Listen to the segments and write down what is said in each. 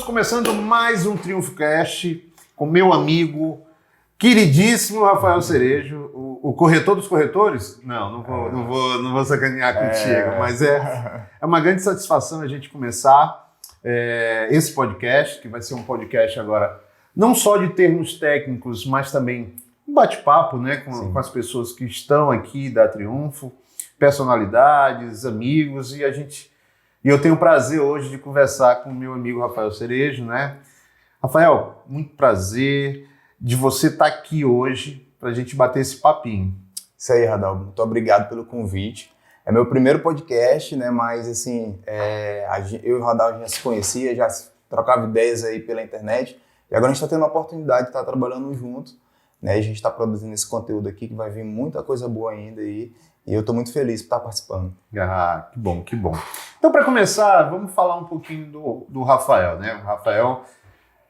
Estamos começando mais um Triunfo Cast com meu amigo, queridíssimo Rafael Cerejo, o corretor dos corretores? Não vou sacanear contigo, mas é uma grande satisfação a gente começar esse podcast, que vai ser um podcast agora não só de termos técnicos, mas também um bate-papo, né, com as pessoas que estão aqui da Triunfo, personalidades, amigos, e eu tenho o prazer hoje de conversar com o meu amigo Rafael Cerejo, né? Rafael, muito prazer de você estar aqui hoje para a gente bater esse papinho. Isso aí, Radal. Muito obrigado pelo convite. É meu primeiro podcast, né? Mas, assim, eu e o Radal já se conhecia, já trocava ideias aí pela internet. E agora a gente está tendo a oportunidade de estar trabalhando junto, né? A gente está produzindo esse conteúdo aqui, que vai vir muita coisa boa ainda aí. E eu estou muito feliz por estar participando. Ah, que bom, que bom. Então, para começar, vamos falar um pouquinho do Rafael, né? O Rafael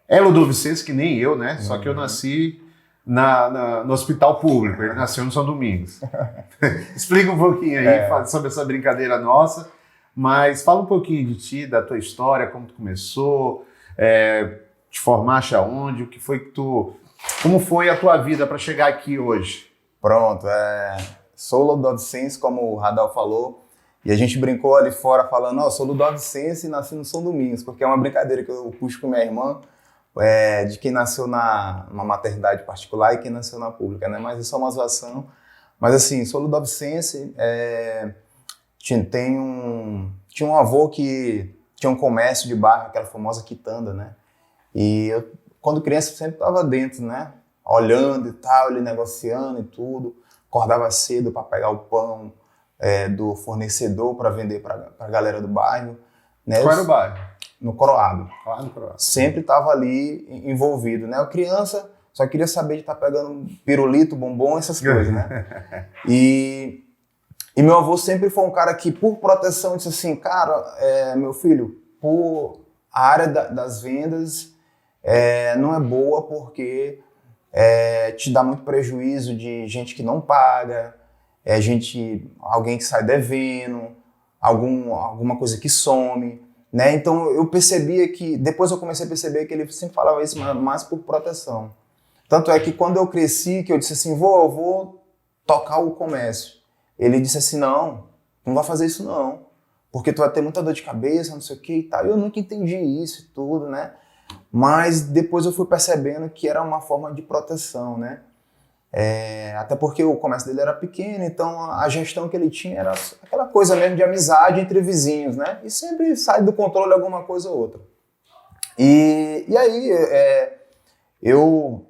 é ludovicense, que nem eu, né? Só que eu nasci no hospital público, ele nasceu no São Domingos. Explica um pouquinho aí sobre essa brincadeira nossa, mas fala um pouquinho de ti, da tua história, como tu começou, te formaste aonde, como foi a tua vida para chegar aqui hoje? Pronto, sou ludovicense, como o Radal falou, e a gente brincou ali fora falando, sou ludovicense e nasci no São Domingos, porque é uma brincadeira que eu puxo com minha irmã, de quem nasceu numa maternidade particular e quem nasceu na pública, né? Mas isso é uma zoação. Mas assim, sou ludovicense, tinha um avô que tinha um comércio de bairro, aquela famosa quitanda, né? E eu, quando criança, sempre estava dentro, né? Olhando e tal, ele negociando e tudo. Acordava cedo para pegar o pão do fornecedor para vender para a galera do bairro. Né? Qual era o bairro? No Coroado. No Coroado. Sempre estava ali envolvido, né? Eu criança só queria saber de estar pegando pirulito, bombom, essas coisas, né? E meu avô sempre foi um cara que, por proteção, disse assim, cara, meu filho, a área das vendas não é boa porque te dá muito prejuízo de gente que não paga, alguém que sai devendo, alguma coisa que some, né? Então eu percebia que, depois eu comecei a perceber que ele sempre falava isso mais por proteção. Tanto é que quando eu cresci, que eu disse assim, eu vou tocar o comércio. Ele disse assim, não vai fazer isso não, porque tu vai ter muita dor de cabeça, não sei o que e tal. Eu nunca entendi isso e tudo, né? Mas depois eu fui percebendo que era uma forma de proteção, né? Até porque o comércio dele era pequeno, então a gestão que ele tinha era aquela coisa mesmo de amizade entre vizinhos, né? E sempre sai do controle alguma coisa ou outra. E aí, eu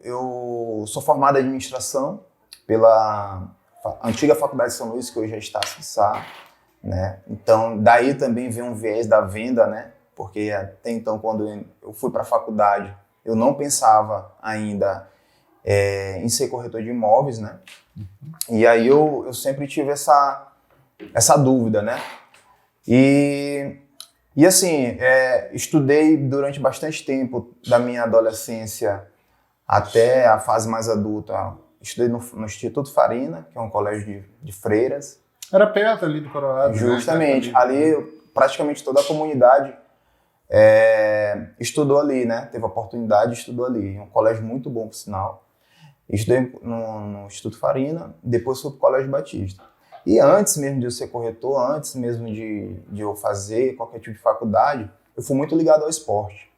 sou formado em administração pela antiga Faculdade de São Luís, que hoje é Estácio Sá, né? Então, daí também vem um viés da venda, né? Porque até então, quando eu fui para a faculdade, eu não pensava ainda em ser corretor de imóveis, né? E aí eu sempre tive essa dúvida, né? E assim, estudei durante bastante tempo da minha adolescência até a fase mais adulta. Estudei no Instituto Farina, que é um colégio de freiras. Era perto ali do Coroado. Justamente, né? Ali praticamente toda a comunidade estudou ali, né? Teve a oportunidade e estudou ali. Um colégio muito bom, por sinal. Estudei no Instituto Farina, depois fui para o Colégio Batista. E antes mesmo de eu ser corretor, antes mesmo de eu fazer qualquer tipo de faculdade, eu fui muito ligado ao esporte.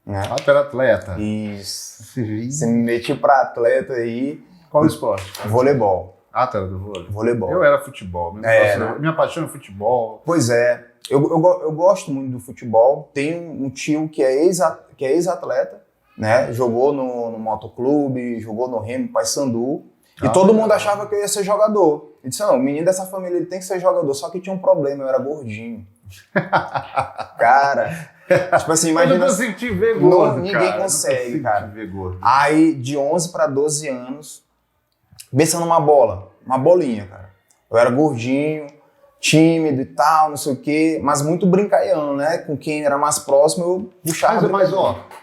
Né? Tu era atleta? Isso. Você me meti para atleta aí. Qual esporte? Voleibol. Tu era do vôlei? Voleibol. Eu era futebol. Minha paixão é futebol. Pois é. Eu gosto muito do futebol. Tenho um tio que é ex-atleta, né? Jogou no motoclube, jogou no Remo, Paysandu. E todo mundo achava que eu ia ser jogador. Ele disse, não, o menino dessa família ele tem que ser jogador. Só que tinha um problema, eu era gordinho. Cara, tipo assim, imagina... Eu não consigo te ver gordo, ninguém consegue, cara. Te ver gordo. Aí, de 11 para 12 anos, pensa numa bola, uma bolinha, cara. Eu era gordinho, tímido e tal, não sei o quê, mas muito brincalhão, né? Com quem era mais próximo, eu puxava. Mas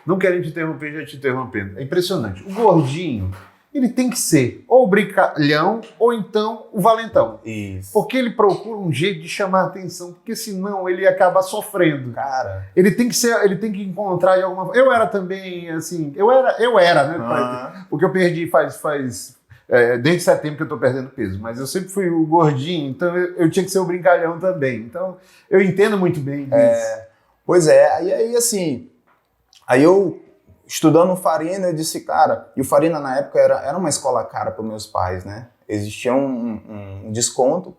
não querendo te interromper, já te interrompendo. É impressionante. O gordinho, ele tem que ser ou o brincalhão ou então o valentão. Isso. Porque ele procura um jeito de chamar a atenção, porque senão ele acaba sofrendo. Cara. Ele tem que encontrar de alguma forma. Eu era também, assim, eu era, né? Porque eu perdi desde setembro que eu tô perdendo peso, mas eu sempre fui o gordinho, então eu tinha que ser o brincalhão também. Então, eu entendo muito bem disso. Pois é, e aí assim, aí eu, estudando o Farina, eu disse, cara, e o Farina na época era uma escola cara para meus pais, né? Existia um desconto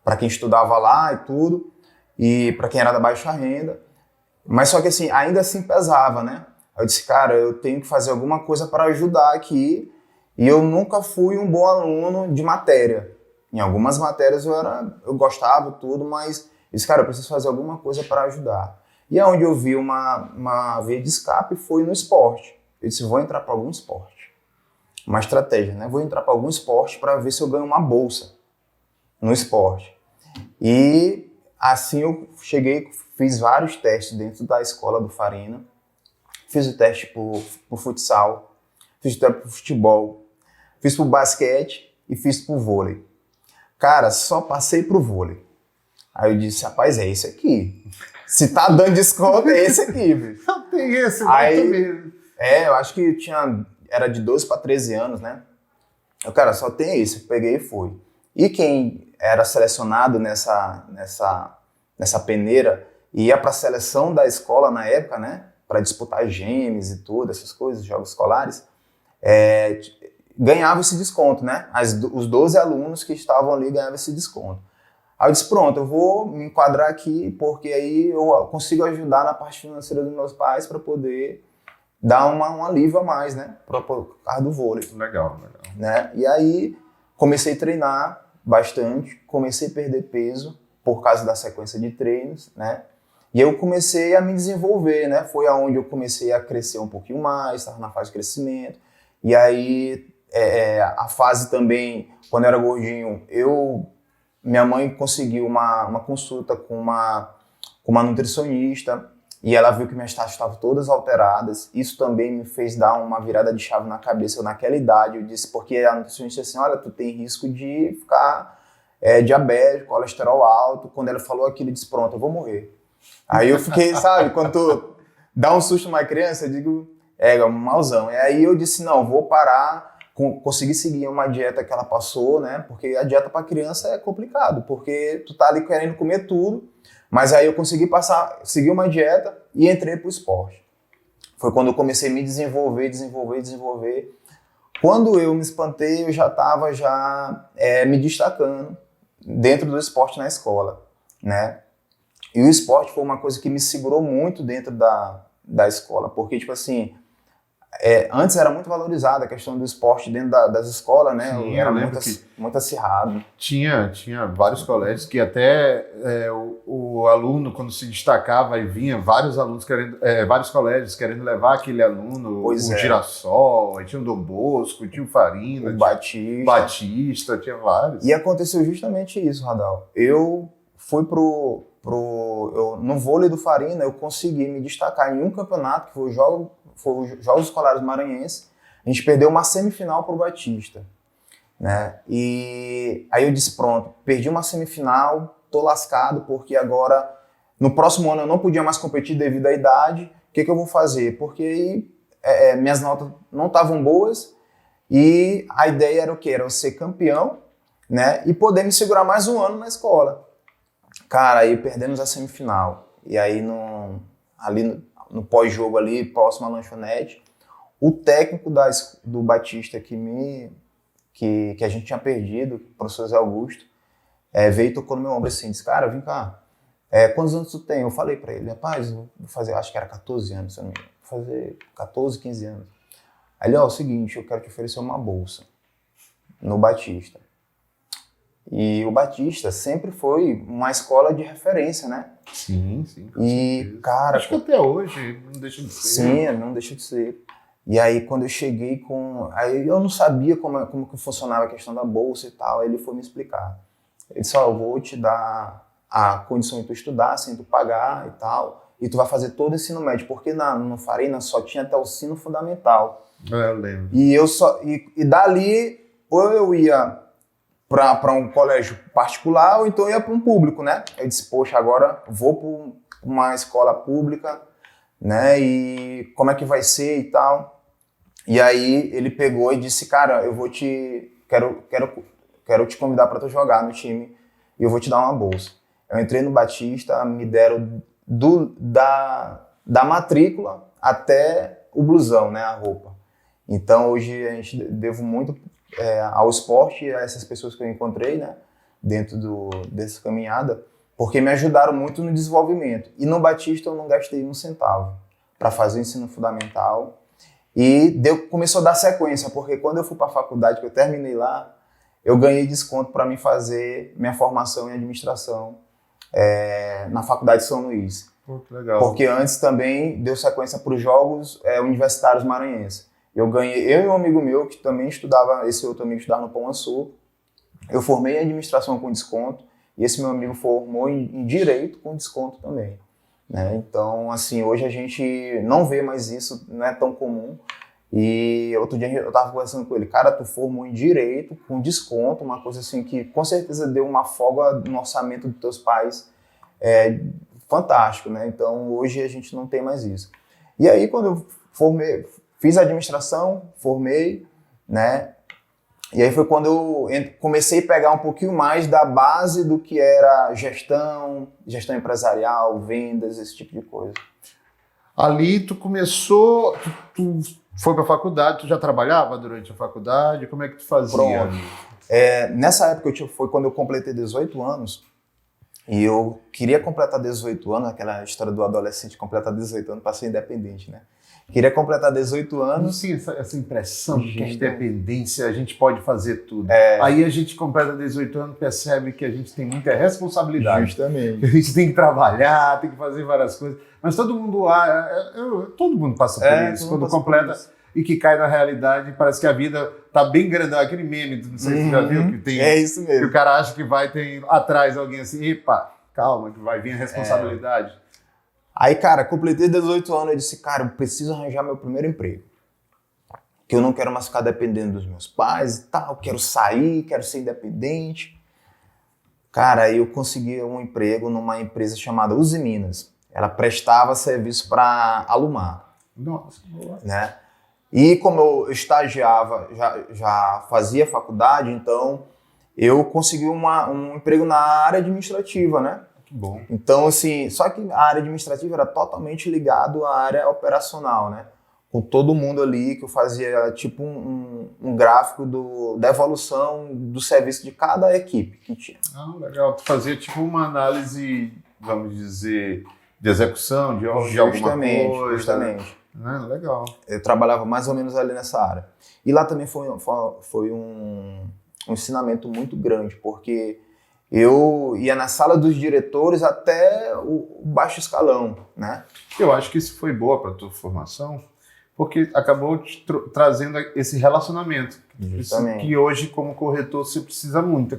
para quem estudava lá e tudo, e para quem era da baixa renda, mas só que assim, ainda assim pesava, né? Aí eu disse, cara, eu tenho que fazer alguma coisa para ajudar aqui, e eu nunca fui um bom aluno de matéria. Em algumas matérias eu gostava tudo, mas eu disse, cara, eu preciso fazer alguma coisa para ajudar. E é onde eu vi uma via de escape foi no esporte. Eu disse, vou entrar para algum esporte. Uma estratégia, né? Vou entrar para algum esporte para ver se eu ganho uma bolsa no esporte. E assim eu cheguei, fiz vários testes dentro da escola do Farina. Fiz o teste pro futsal, fiz o teste pro futebol, fiz pro basquete e fiz pro vôlei. Cara, só passei pro vôlei. Aí eu disse, rapaz, é esse aqui. Se tá dando desconto, é esse aqui, velho. Não tem esse, aí, mesmo. Eu acho que era de 12 para 13 anos, né? Eu, cara, só tem esse. Eu peguei e fui. E quem era selecionado nessa peneira ia pra seleção da escola na época, né? Para disputar gêmeos e tudo, essas coisas, jogos escolares, ganhava esse desconto, né? Os 12 alunos que estavam ali ganhavam esse desconto. Aí eu disse, pronto, eu vou me enquadrar aqui, porque aí eu consigo ajudar na parte financeira dos meus pais para poder dar um alívio a mais, né? Por causa do vôlei. Legal. Né? E aí comecei a treinar bastante, comecei a perder peso por causa da sequência de treinos, né? E eu comecei a me desenvolver, né? Foi aonde eu comecei a crescer um pouquinho mais, estava na fase de crescimento. E aí a fase também, quando eu era gordinho, minha mãe conseguiu uma consulta com uma nutricionista e ela viu que minhas taxas estavam todas alteradas. Isso também me fez dar uma virada de chave na cabeça. Naquela idade, eu disse, porque a nutricionista disse assim, olha, tu tem risco de ficar diabético, colesterol alto. Quando ela falou aquilo, eu disse, pronto, eu vou morrer. Aí eu fiquei, sabe, quando tu dá um susto numa criança, eu digo, um mauzão. E aí eu disse, não, vou parar, consegui seguir uma dieta que ela passou, né? Porque a dieta para criança é complicado, porque tu tá ali querendo comer tudo, mas aí eu consegui seguir uma dieta e entrei pro esporte. Foi quando eu comecei a me desenvolver. Quando eu me espantei, eu já estava me destacando dentro do esporte na escola, né? E o esporte foi uma coisa que me segurou muito dentro da escola, porque, tipo assim, antes era muito valorizada a questão do esporte dentro das escolas, né? Sim, era eu muito acirrado. Tinha vários colégios que até o aluno, quando se destacava, e vinha vários alunos vários colégios querendo levar aquele aluno, Girassol, aí tinha o Dom Bosco, tinha o Farina, o Batista, tinha vários. E aconteceu justamente isso, Radal. Eu fui no vôlei do Farina, eu consegui me destacar em um campeonato, que foi os Jogos Escolares Maranhenses. A gente perdeu uma semifinal pro Batista, né? E aí eu disse, pronto, perdi uma semifinal, tô lascado, porque agora, no próximo ano eu não podia mais competir devido à idade. O que eu vou fazer? Porque minhas notas não estavam boas e a ideia era o quê? Era eu ser campeão, né? E poder me segurar mais um ano na escola. Cara, aí perdemos a semifinal. E aí, ali no pós-jogo, ali, próximo à lanchonete, o técnico do Batista que a gente tinha perdido, o professor Zé Augusto, veio e tocou no meu ombro assim, disse, cara, vem cá, quantos anos tu tem? Eu falei pra ele, rapaz, eu vou fazer, acho que era 14 anos, se eu não me engano, vou fazer 14, 15 anos. Aí ele, é o seguinte, eu quero te oferecer uma bolsa no Batista. E o Batista sempre foi uma escola de referência, né? Sim. E, cara... Acho que até hoje não deixa de ser. Sim, não deixa de ser. E aí, quando eu cheguei aí eu não sabia como que funcionava a questão da bolsa e tal, aí ele foi me explicar. Ele disse, eu vou te dar a condição de tu estudar sem tu pagar e tal, e tu vai fazer todo o ensino médio, porque no Farina só tinha até o ensino fundamental. Eu lembro. E dali, ou eu ia para um colégio particular, ou então eu ia para um público, né? Eu disse, poxa, agora vou para uma escola pública, né? E como é que vai ser e tal. E aí ele pegou e disse, cara, quero te convidar para tu jogar no time e eu vou te dar uma bolsa. Eu entrei no Batista, me deram da matrícula até o blusão, né? A roupa. Então hoje a gente devo muito ao esporte e a essas pessoas que eu encontrei, né, dentro dessa caminhada, porque me ajudaram muito no desenvolvimento. E no Batista eu não gastei um centavo para fazer o ensino fundamental e começou a dar sequência, porque quando eu fui para a faculdade, que eu terminei lá, eu ganhei desconto para mim fazer minha formação em administração na Faculdade de São Luís. Pô, que legal. Porque antes também deu sequência para os Jogos Universitários Maranhenses. Eu e um amigo meu, que também estudava, esse outro amigo estudava no Pão Açúcar, eu formei em administração com desconto, e esse meu amigo formou em direito com desconto também. Né? Então, assim, hoje a gente não vê mais isso, não é tão comum. E outro dia eu estava conversando com ele, cara, tu formou em direito com desconto, uma coisa assim que com certeza deu uma folga no orçamento dos teus pais, fantástico, né? Então, hoje a gente não tem mais isso. E aí, quando eu fiz administração, formei, né? E aí foi quando eu comecei a pegar um pouquinho mais da base do que era gestão empresarial, vendas, esse tipo de coisa. Ali tu começou, tu foi para a faculdade, tu já trabalhava durante a faculdade? Como é que tu fazia? Pronto. Nessa época foi quando eu completei 18 anos e eu queria completar 18 anos, aquela história do adolescente completar 18 anos para ser independente, né? Queria completar 18 anos. Sim, essa impressão de que a independência, a gente pode fazer tudo. Aí a gente completa 18 anos, percebe que a gente tem muita responsabilidade. Justamente. A gente tem que trabalhar, tem que fazer várias coisas. Mas todo mundo passa por isso. Quando completa e que cai na realidade, parece que a vida tá bem grandão. Aquele meme, não sei se você já viu, que tem. É isso mesmo. Que o cara acha que tem atrás alguém assim, epa, calma, que vai vir a responsabilidade. Aí, cara, completei 18 anos e disse, cara, eu preciso arranjar meu primeiro emprego. Que eu não quero mais ficar dependendo dos meus pais e tal, quero sair, quero ser independente. Cara, aí eu consegui um emprego numa empresa chamada Uzi Minas. Ela prestava serviço para Alumar. Nossa, boa. Né? E como eu estagiava, já fazia faculdade, então eu consegui um emprego na área administrativa, né? Bom. Então, assim, só que a área administrativa era totalmente ligado à área operacional, né? Com todo mundo ali que eu fazia tipo um gráfico da evolução do serviço de cada equipe que tinha. Ah, legal. Tu fazia tipo uma análise, vamos dizer, de execução de alguma coisa. Justamente. Legal. Eu trabalhava mais ou menos ali nessa área. E lá também foi um ensinamento muito grande, porque eu ia na sala dos diretores até o baixo escalão, né? Eu acho que isso foi boa para a tua formação, porque acabou te trazendo esse relacionamento. Justamente. Que hoje, como corretor, você precisa muito.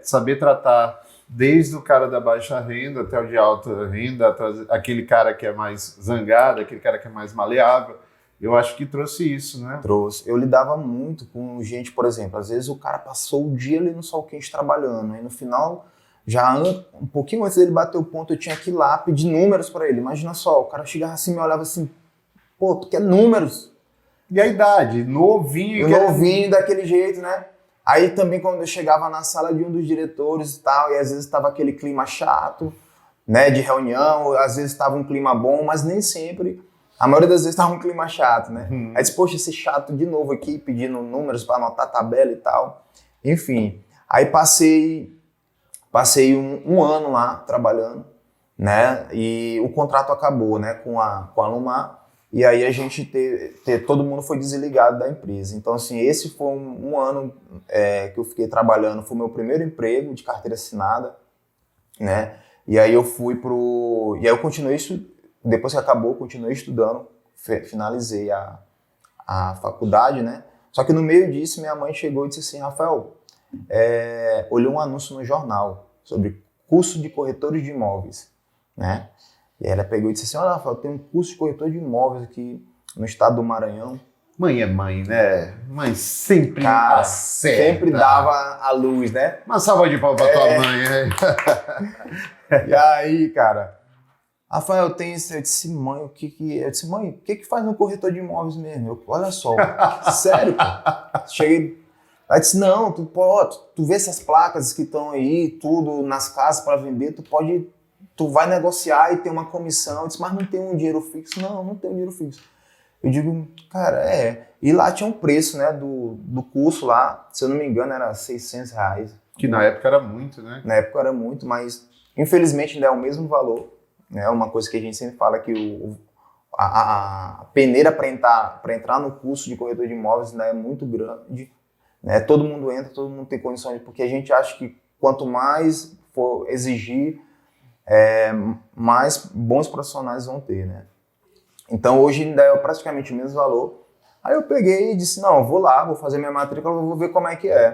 Saber tratar desde o cara da baixa renda até o de alta renda, aquele cara que é mais zangado, aquele cara que é mais maleável. Eu acho que trouxe isso, né? Trouxe. Eu lidava muito com gente, por exemplo, às vezes o cara passou o dia ali no sol quente trabalhando, e no final, um pouquinho antes dele bater o ponto, eu tinha que ir lá pedir números para ele. Imagina só, o cara chegava assim e me olhava assim, pô, tu quer números? E a idade? Novinho. Novinho daquele jeito, né? Aí também quando eu chegava na sala de um dos diretores e tal, e às vezes estava aquele clima chato, né, de reunião, às vezes estava um clima bom, mas nem sempre. A maioria das vezes estava um clima chato, né? Aí disse, poxa, esse chato de novo aqui, pedindo números para anotar a tabela e tal. Enfim, aí passei um ano lá trabalhando, né? E o contrato acabou, né, com a Alumar. E aí a gente todo mundo foi desligado da empresa. Então, assim, esse foi um ano que eu fiquei trabalhando, foi o meu primeiro emprego de carteira assinada, né? E aí eu e aí eu continuei depois que acabou, continuei estudando, finalizei a faculdade, né? Só que no meio disso, minha mãe chegou e disse assim, Rafael, olhou um anúncio no jornal sobre curso de corretores de imóveis, né? E aí ela pegou e disse assim, olha, Rafael, tem um curso de corretor de imóveis aqui no estado do Maranhão. Mãe é mãe, né? Mãe sempre Cara, acerta. sempre dava a luz, né? Uma salva de palmas pra tua mãe, né? E aí, cara, Rafael, tem esse... Eu disse, mãe, o que que... Eu disse, mãe, o que que faz no corretor de imóveis mesmo? Olha só, sério, pô. Cheguei... Ela disse, não, tu vê essas placas que estão aí, tudo nas casas para vender, tu vai negociar e tem uma comissão. Eu disse, mas não tem um dinheiro fixo? Não, não tem um dinheiro fixo. Eu digo, cara, E lá tinha um preço, né, do curso lá, se eu não me engano, era R$600. Que na época era muito, né? Na época era muito, mas infelizmente ainda é o mesmo valor. É uma coisa que a gente sempre fala que a peneira para entrar no curso de corretor de imóveis ainda é muito grande. Né? Todo mundo entra, todo mundo tem condições, porque a gente acha que quanto mais for exigir, mais bons profissionais vão ter, né? Então hoje ainda é praticamente o mesmo valor. Aí eu peguei e disse, não, eu vou lá, vou fazer minha matrícula, vou ver como é que é.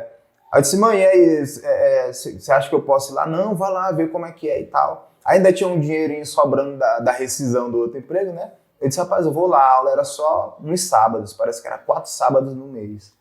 Aí eu disse, mãe, e aí, você acha que eu posso ir lá? Não, vá lá, ver como é que é e tal. Ainda tinha um dinheirinho sobrando da rescisão do outro emprego, né? Eu disse, rapaz, eu vou lá, a aula era só nos sábados, parece que era 4 sábados no mês.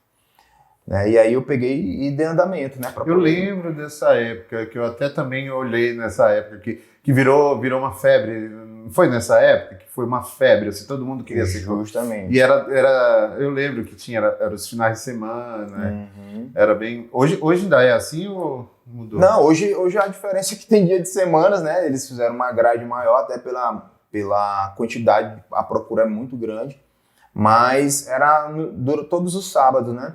Né? E aí eu peguei e dei andamento, né? Eu lembro dessa época, que eu até também olhei nessa época, que virou uma febre. Não foi nessa época que foi uma febre, assim, todo mundo queria ser. Justamente. E eu lembro que era os finais de semana, né? Era bem... Hoje ainda é assim ou mudou? Não, hoje a diferença é que tem dia de semanas, né? Eles fizeram uma grade maior, até pela quantidade, a procura é muito grande. Mas dura todos os sábados, né?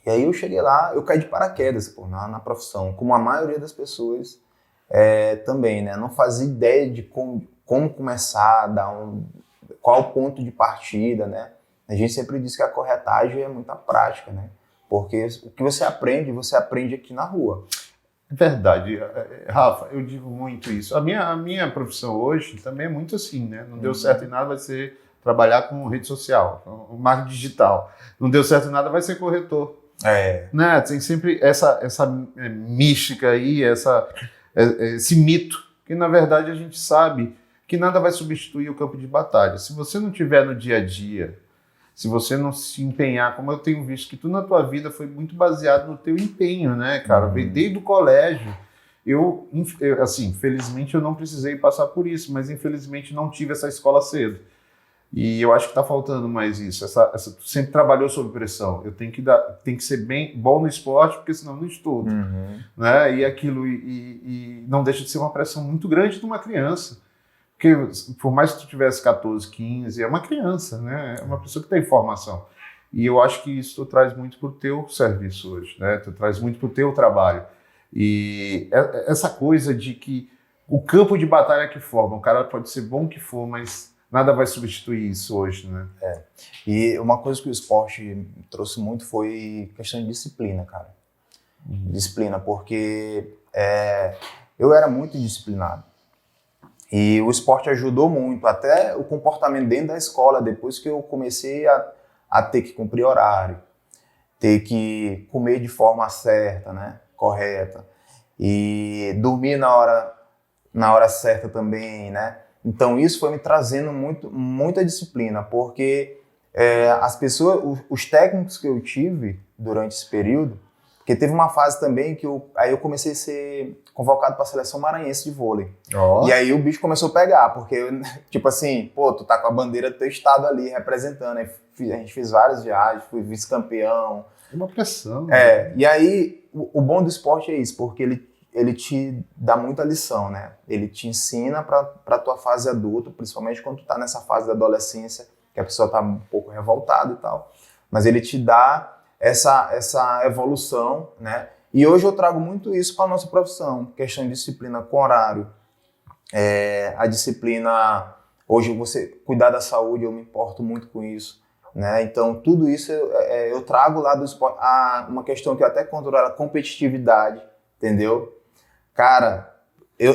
E aí eu cheguei lá, eu caí de paraquedas, pô, na profissão, como a maioria das pessoas também, né? Não fazia ideia de como começar, qual o ponto de partida, né? A gente sempre diz que a corretagem é muita prática, né? Porque o que você aprende aqui na rua. Verdade. Rafa, eu digo muito isso. A minha profissão hoje também é muito assim, né? Não deu certo em nada, vai ser trabalhar com rede social, com marketing digital. Não deu certo em nada, vai ser corretor. Né? Tem sempre essa mística aí, esse mito, que na verdade a gente sabe que nada vai substituir o campo de batalha. Se você não tiver no dia a dia, se você não se empenhar, como eu tenho visto que tudo na tua vida foi muito baseado no teu empenho, né, cara? Desde o colégio, eu assim, felizmente eu não precisei passar por isso, mas infelizmente não tive essa escola cedo. E eu acho que está faltando mais isso. Tu sempre trabalhou sob pressão. Eu tenho que ser bem bom no esporte, porque senão eu não estudo. Né? E aquilo e não deixa de ser uma pressão muito grande de uma criança. Porque por mais que tu tivesse 14, 15, é uma criança, né? É uma pessoa que tem formação. E eu acho que isso tu traz muito para o teu serviço hoje, né? Tu traz muito para o teu trabalho. E essa coisa de que o campo de batalha que forma, o cara pode ser bom que for, mas nada vai substituir isso hoje, né? E uma coisa que o esporte trouxe muito foi questão de disciplina, cara. Disciplina, porque eu era muito disciplinado. E o esporte ajudou muito, até o comportamento dentro da escola, depois que eu comecei a ter que cumprir horário, ter que comer de forma certa, né? Correta. E dormir na hora certa também, né? Então isso foi me trazendo muita disciplina, porque as pessoas, os técnicos que eu tive durante esse período, porque teve uma fase também que aí eu comecei a ser convocado para a seleção maranhense de vôlei. E aí o bicho começou a pegar, porque tipo assim, pô, tu tá com a bandeira do teu estado ali representando, aí a gente fez várias viagens, fui vice-campeão. É uma pressão. E aí o bom do esporte é isso, porque ele te dá muita lição, né? Ele te ensina para tua fase adulta, principalmente quando tu tá nessa fase da adolescência, que a pessoa tá um pouco revoltada e tal. Mas ele te dá essa evolução, né? E hoje eu trago muito isso para nossa profissão, questão de disciplina com horário. A disciplina, hoje você cuidar da saúde, eu me importo muito com isso. Né? Então, tudo isso eu trago lá do esporte. Uma questão que eu até controlo, a competitividade, entendeu? Cara,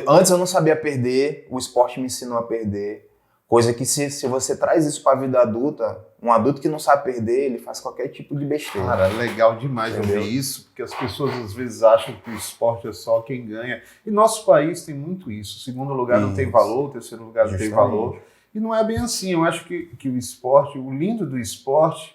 antes eu não sabia perder, o esporte me ensinou a perder. Coisa que se você traz isso para a vida adulta, um adulto que não sabe perder, ele faz qualquer tipo de besteira. Cara, legal demais Entendeu? ouvir isso, porque as pessoas às vezes acham que o esporte é só quem ganha. E nosso país tem muito isso. O segundo lugar não tem Isso. valor, o terceiro lugar não tem Justamente. valor. E não é bem assim. Eu acho que o esporte, o lindo do esporte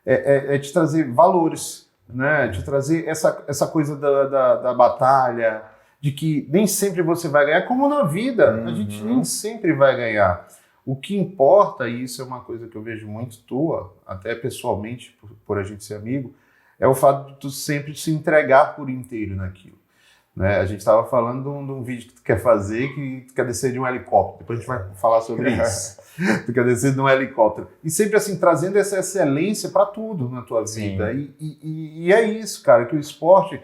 é te trazer valores, né? Te trazer essa coisa da batalha, de que nem sempre você vai ganhar, como na vida, a gente nem sempre vai ganhar. O que importa, e isso é uma coisa que eu vejo muito tua, até pessoalmente, por a gente ser amigo, é o fato de tu sempre se entregar por inteiro naquilo. Né? A gente estava falando de um vídeo que tu quer fazer, que tu quer descer de um helicóptero. Depois a gente vai falar sobre isso. Tu quer descer de um helicóptero. E sempre assim, trazendo essa excelência para tudo na tua vida. E é isso, cara, que o esporte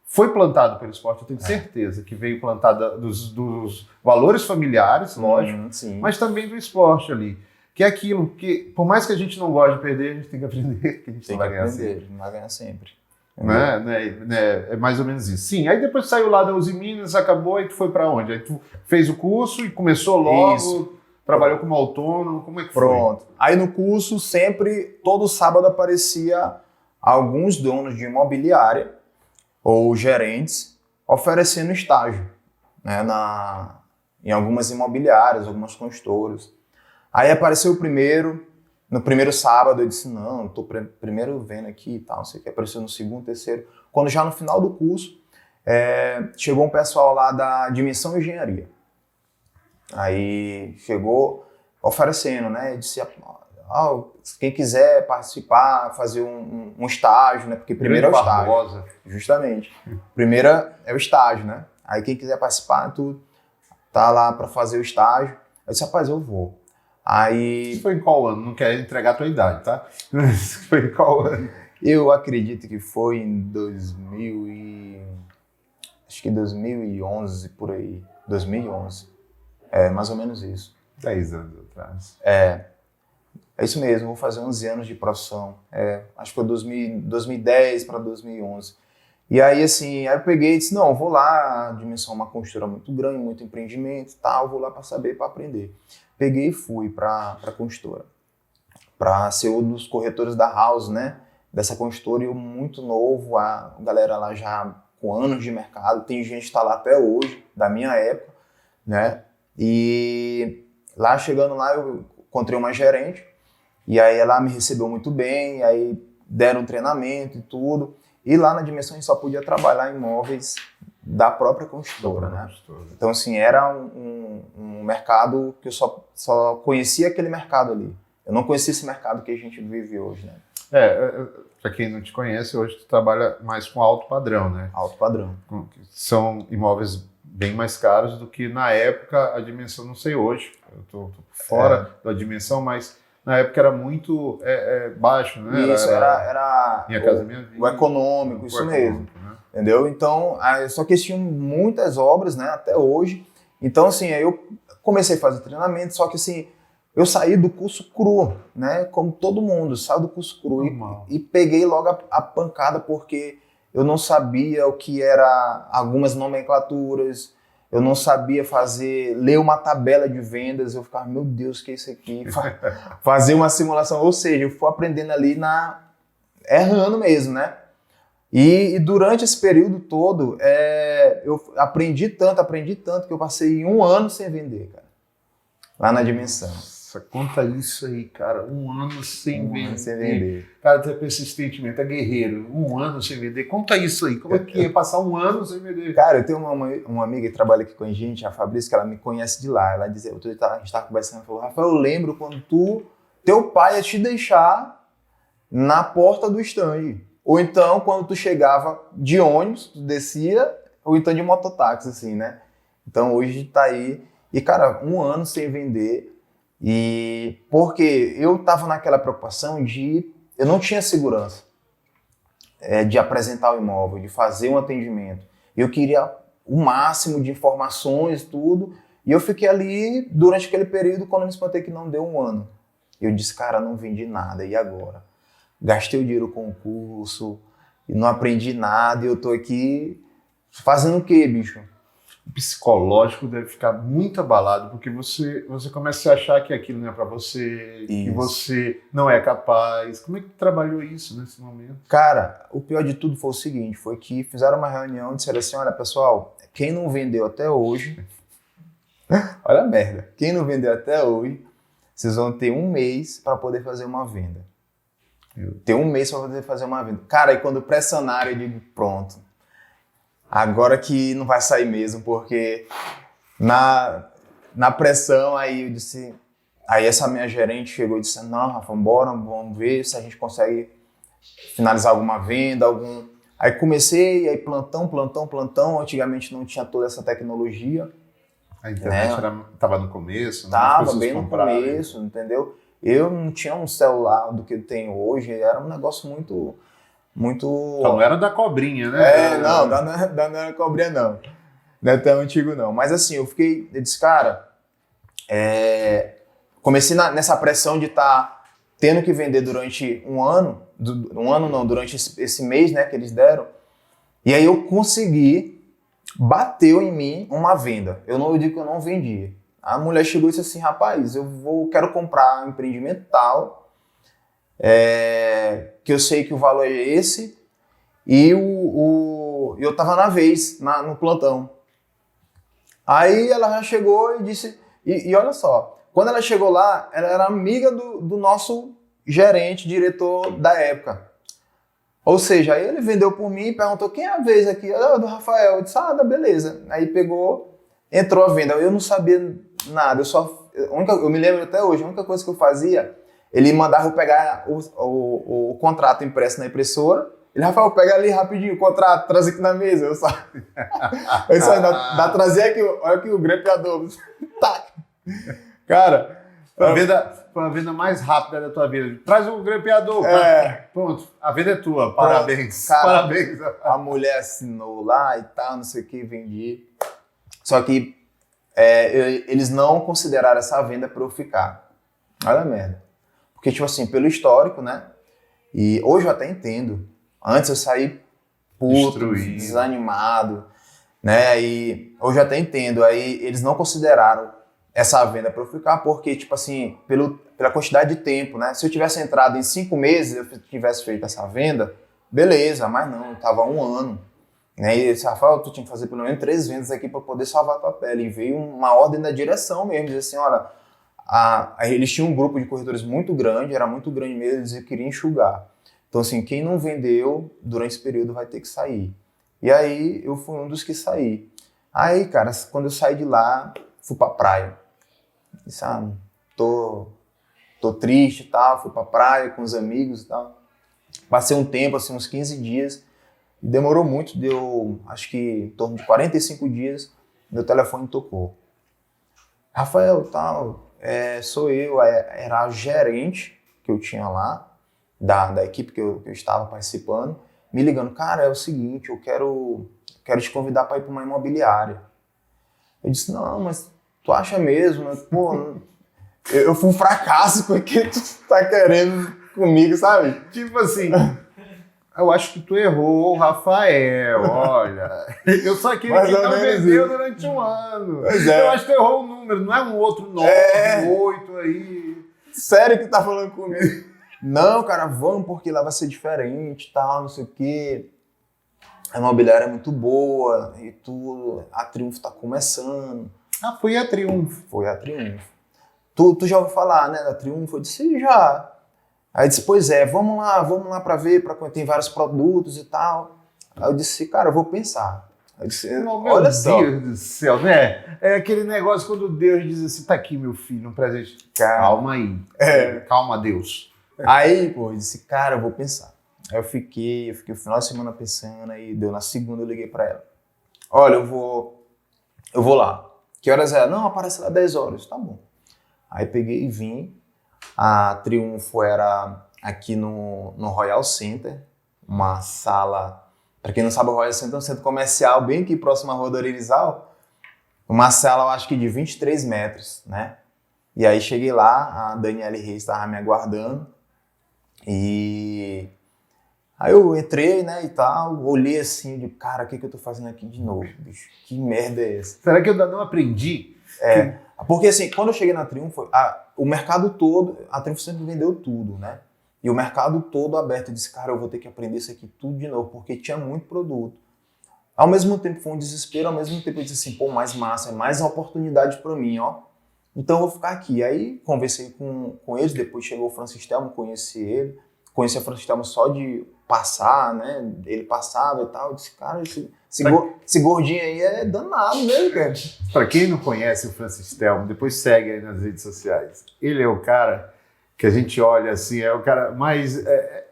foi plantado pelo esporte, eu tenho certeza que veio plantado dos valores familiares, lógico, mas também do esporte ali. Que é aquilo que, por mais que a gente não goste de perder, a gente tem que aprender que a gente não vai ganhar sempre. Não vai ganhar sempre. É mais ou menos isso. Sim, aí depois saiu lá da Uzi Minas, acabou, e tu foi para onde? Aí tu fez o curso e começou logo, trabalhou como autônomo, como é que foi? Pronto. Aí no curso, sempre, todo sábado aparecia alguns donos de imobiliária ou gerentes oferecendo estágio, né, em algumas imobiliárias, algumas consultoras. Aí apareceu no primeiro sábado eu disse, não, estou primeiro vendo aqui e tal, não sei o que, apareceu no segundo, terceiro. Quando já no final do curso, chegou um pessoal lá da Dimensão Engenharia. Aí chegou oferecendo, né, disse, quem quiser participar, fazer um estágio, né? Porque primeiro é o estágio. Justamente. Primeiro é o estágio, né? Aí quem quiser participar, tu tá lá para fazer o estágio. Eu disse, rapaz, eu vou. Aí... Isso foi em qual ano? Não quero entregar a tua idade, tá? Isso foi em qual ano? Eu acredito que foi em acho que 2011, por aí. 2011. É, mais ou menos isso. 10 anos atrás. É isso mesmo, vou fazer 11 anos de profissão. Acho que foi 2010 para 2011. E aí, assim, aí eu peguei e disse, não, eu vou lá, a Dimensão é uma construtora muito grande, muito empreendimento e tal, vou lá para saber, para aprender. Peguei e fui para a construtora, para ser um dos corretores da House, né, dessa construtora, e eu muito novo, a galera lá já com anos de mercado, tem gente que está lá até hoje, da minha época, né, e lá, chegando lá, eu encontrei uma gerente, e aí ela me recebeu muito bem, aí deram um treinamento e tudo. E lá na Dimensão a gente só podia trabalhar em imóveis da própria construtora, né? Então, assim, era um mercado que eu só conhecia aquele mercado ali. Eu não conhecia esse mercado que a gente vive hoje, né? Para quem não te conhece, hoje tu trabalha mais com alto padrão, né? Alto padrão. São imóveis bem mais caros do que na época a Dimensão, não sei hoje. Eu tô fora da Dimensão, mas... Na época era muito baixo, né? Isso, era Minha Casa Minha Vida. O econômico, isso mesmo. Né? Entendeu? Então, só que eles tinham muitas obras, né? Até hoje. Então, assim, aí eu comecei a fazer treinamento, só que, assim, eu saí do curso cru, né? Como todo mundo, saio do curso cru e peguei logo a pancada, porque eu não sabia o que era algumas nomenclaturas. Eu não sabia ler uma tabela de vendas, eu ficava, meu Deus, o que é isso aqui? Fazer uma simulação, ou seja, eu fui aprendendo ali errando mesmo, né? E durante esse período todo, eu aprendi tanto, que eu passei 1 ano sem vender, cara, lá na Dimensão. Nossa, conta isso aí, cara, 1 ano sem vender. Cara, tu é persistentemente, é guerreiro, 1 ano sem vender. Conta isso aí, como é que é passar 1 ano sem vender? Cara, eu tenho uma amiga que trabalha aqui com a gente, a Fabrícia, que ela me conhece de lá. Ela dizia, a gente tava conversando, ela falou, Rafael, eu lembro quando teu pai ia te deixar na porta do stand. Ou então, quando tu chegava de ônibus, tu descia, ou então de mototáxi, assim, né? Então, hoje tá aí. E, cara, 1 ano sem vender. E porque eu tava naquela preocupação eu não tinha segurança de apresentar o imóvel, de fazer um atendimento. Eu queria o máximo de informações, tudo. E eu fiquei ali durante aquele período, quando eu me espantei que não deu 1 ano. Eu disse, cara, não vendi nada, e agora? Gastei o dinheiro com o curso, e não aprendi nada, e eu tô aqui fazendo o quê, bicho? o psicológico deve ficar muito abalado, porque você começa a achar que aquilo não é para você, que você não é capaz. Como é que trabalhou isso nesse momento? Cara, o pior de tudo foi o seguinte, foi que fizeram uma reunião e disseram assim, olha, pessoal, quem não vendeu até hoje, olha a merda, quem não vendeu até hoje, vocês vão ter 1 mês para poder fazer uma venda. Ter 1 mês para poder fazer uma venda. Cara, e quando pressionaram, eu digo, pronto. Agora que não vai sair mesmo, porque na pressão, aí eu disse... Aí essa minha gerente chegou e disse, não, Rafa, bora, vamos ver se a gente consegue finalizar alguma venda, Aí comecei, aí plantão. Antigamente não tinha toda essa tecnologia. A internet estava no começo, né? Tava bem no começo, entendeu? Eu não tinha um celular do que eu tenho hoje, era um negócio muito... Então não era da cobrinha, né? Não era cobrinha, não. Não é tão antigo, não. Mas assim, eu disse, cara, comecei nessa pressão de estar tendo que vender durante um ano, durante esse mês, né, que eles deram. E aí eu consegui, bateu em mim uma venda. Eu digo que eu não vendi. A mulher chegou e disse assim, rapaz, quero comprar um empreendimento tal, que eu sei que o valor é esse, e eu tava na vez, no plantão. Aí ela já chegou e disse, e olha só, quando ela chegou lá, ela era amiga do nosso gerente, diretor da época. Ou seja, aí ele vendeu por mim e perguntou, quem é a vez aqui? Do Rafael. Eu disse, beleza. Aí entrou a venda. Eu não sabia nada, eu me lembro até hoje, a única coisa que eu fazia, ele mandava eu pegar o contrato impresso na impressora. Ele, Rafael, pega ali rapidinho o contrato, traz aqui na mesa. Eu só trazer aqui, olha aqui o grampeador. Tá. Cara, foi a venda mais rápida da tua vida. Traz o grampeador. Pronto, a venda é tua. Parabéns. Cara, parabéns. A mulher assinou lá e tal, não sei o que, vendi. Só que eles não consideraram essa venda para eu ficar. Olha a merda. Porque, tipo assim, pelo histórico, né? E hoje eu até entendo. Antes eu saí puto, desanimado, né? E hoje eu até entendo. Aí eles não consideraram essa venda para eu ficar, porque, tipo assim, pela quantidade de tempo, né? Se eu tivesse entrado em 5 meses, eu tivesse feito essa venda, beleza, mas não, eu tava 1 ano. Né? E disse, Rafael, tu tinha que fazer pelo menos 3 vendas aqui para poder salvar a tua pele. E veio uma ordem da direção mesmo, dizer assim, olha, eles tinham um grupo de corretores muito grande, era muito grande mesmo, eles queriam enxugar. Então, assim, quem não vendeu durante esse período vai ter que sair. E aí, eu fui um dos que saí. Aí, cara, quando eu saí de lá, fui pra praia. Disse, tô triste e tal, fui pra praia com os amigos e tal. Passei um tempo, assim, uns 15 dias. E demorou muito, deu, acho que em torno de 45 dias, meu telefone tocou. Rafael, tal, sou eu, era a gerente que eu tinha lá, da equipe que eu estava participando, me ligando, cara, é o seguinte, eu quero te convidar para ir para uma imobiliária. Eu disse, não, mas tu acha mesmo? Pô, eu fui um fracasso com o que tu tá querendo comigo, sabe? Tipo assim, eu acho que tu errou, Rafael, olha. Eu só queria que não vendeu durante 1 ano. Eu acho que tu errou o número, não é um outro 9, 8 aí. Sério que tá falando comigo? Não, cara, vamos, porque lá vai ser diferente, tal, não sei o quê. A imobiliária é muito boa e tudo. A Triunfo tá começando. Foi a Triunfo. Foi a Triunfo. Tu já ouviu falar, né, da Triunfo? Eu disse, já. Aí disse, pois vamos lá pra ver, tem vários produtos e tal. Aí eu disse, cara, eu vou pensar. Eu disse, olha só. Meu Deus do céu, né? É aquele negócio quando Deus diz assim, tá aqui, meu filho, um presente. Calma aí. Calma, Deus. Aí, pô, eu disse, cara, eu vou pensar. Aí eu fiquei o final de semana pensando, aí deu na segunda, eu liguei pra ela. Olha, eu vou lá. Que horas é? Não, aparece lá 10 horas. Tá bom. Aí peguei e vim. A Triunfo era aqui no Royal Center, uma sala, para quem não sabe, o Royal Center é um centro comercial bem aqui próximo à Rodoria Irizal, uma sala, eu acho que de 23 metros, né? E aí cheguei lá, a Daniele Reis estava me aguardando, e Aí eu entrei, né, e tal, olhei assim, de cara, o que eu tô fazendo aqui de novo, bicho? Que merda é essa? Será que eu ainda não aprendi? Porque assim, quando eu cheguei na Triunfo, o mercado todo, a Triunfo sempre vendeu tudo, né? E o mercado todo aberto, eu disse, cara, eu vou ter que aprender isso aqui tudo de novo, porque tinha muito produto. Ao mesmo tempo foi um desespero, ao mesmo tempo eu disse assim, pô, mais massa, é mais uma oportunidade para mim, ó. Então eu vou ficar aqui. Aí conversei com eles, depois chegou o Francis Telmo, conheci ele. Conheci o Francis Telmo só de passar, né? Ele passava e tal. Eu disse, cara, esse gordinho aí é danado, né, cara? Para quem não conhece o Francis Telmo, depois segue aí nas redes sociais. Ele é o cara que a gente olha assim, é o cara mais...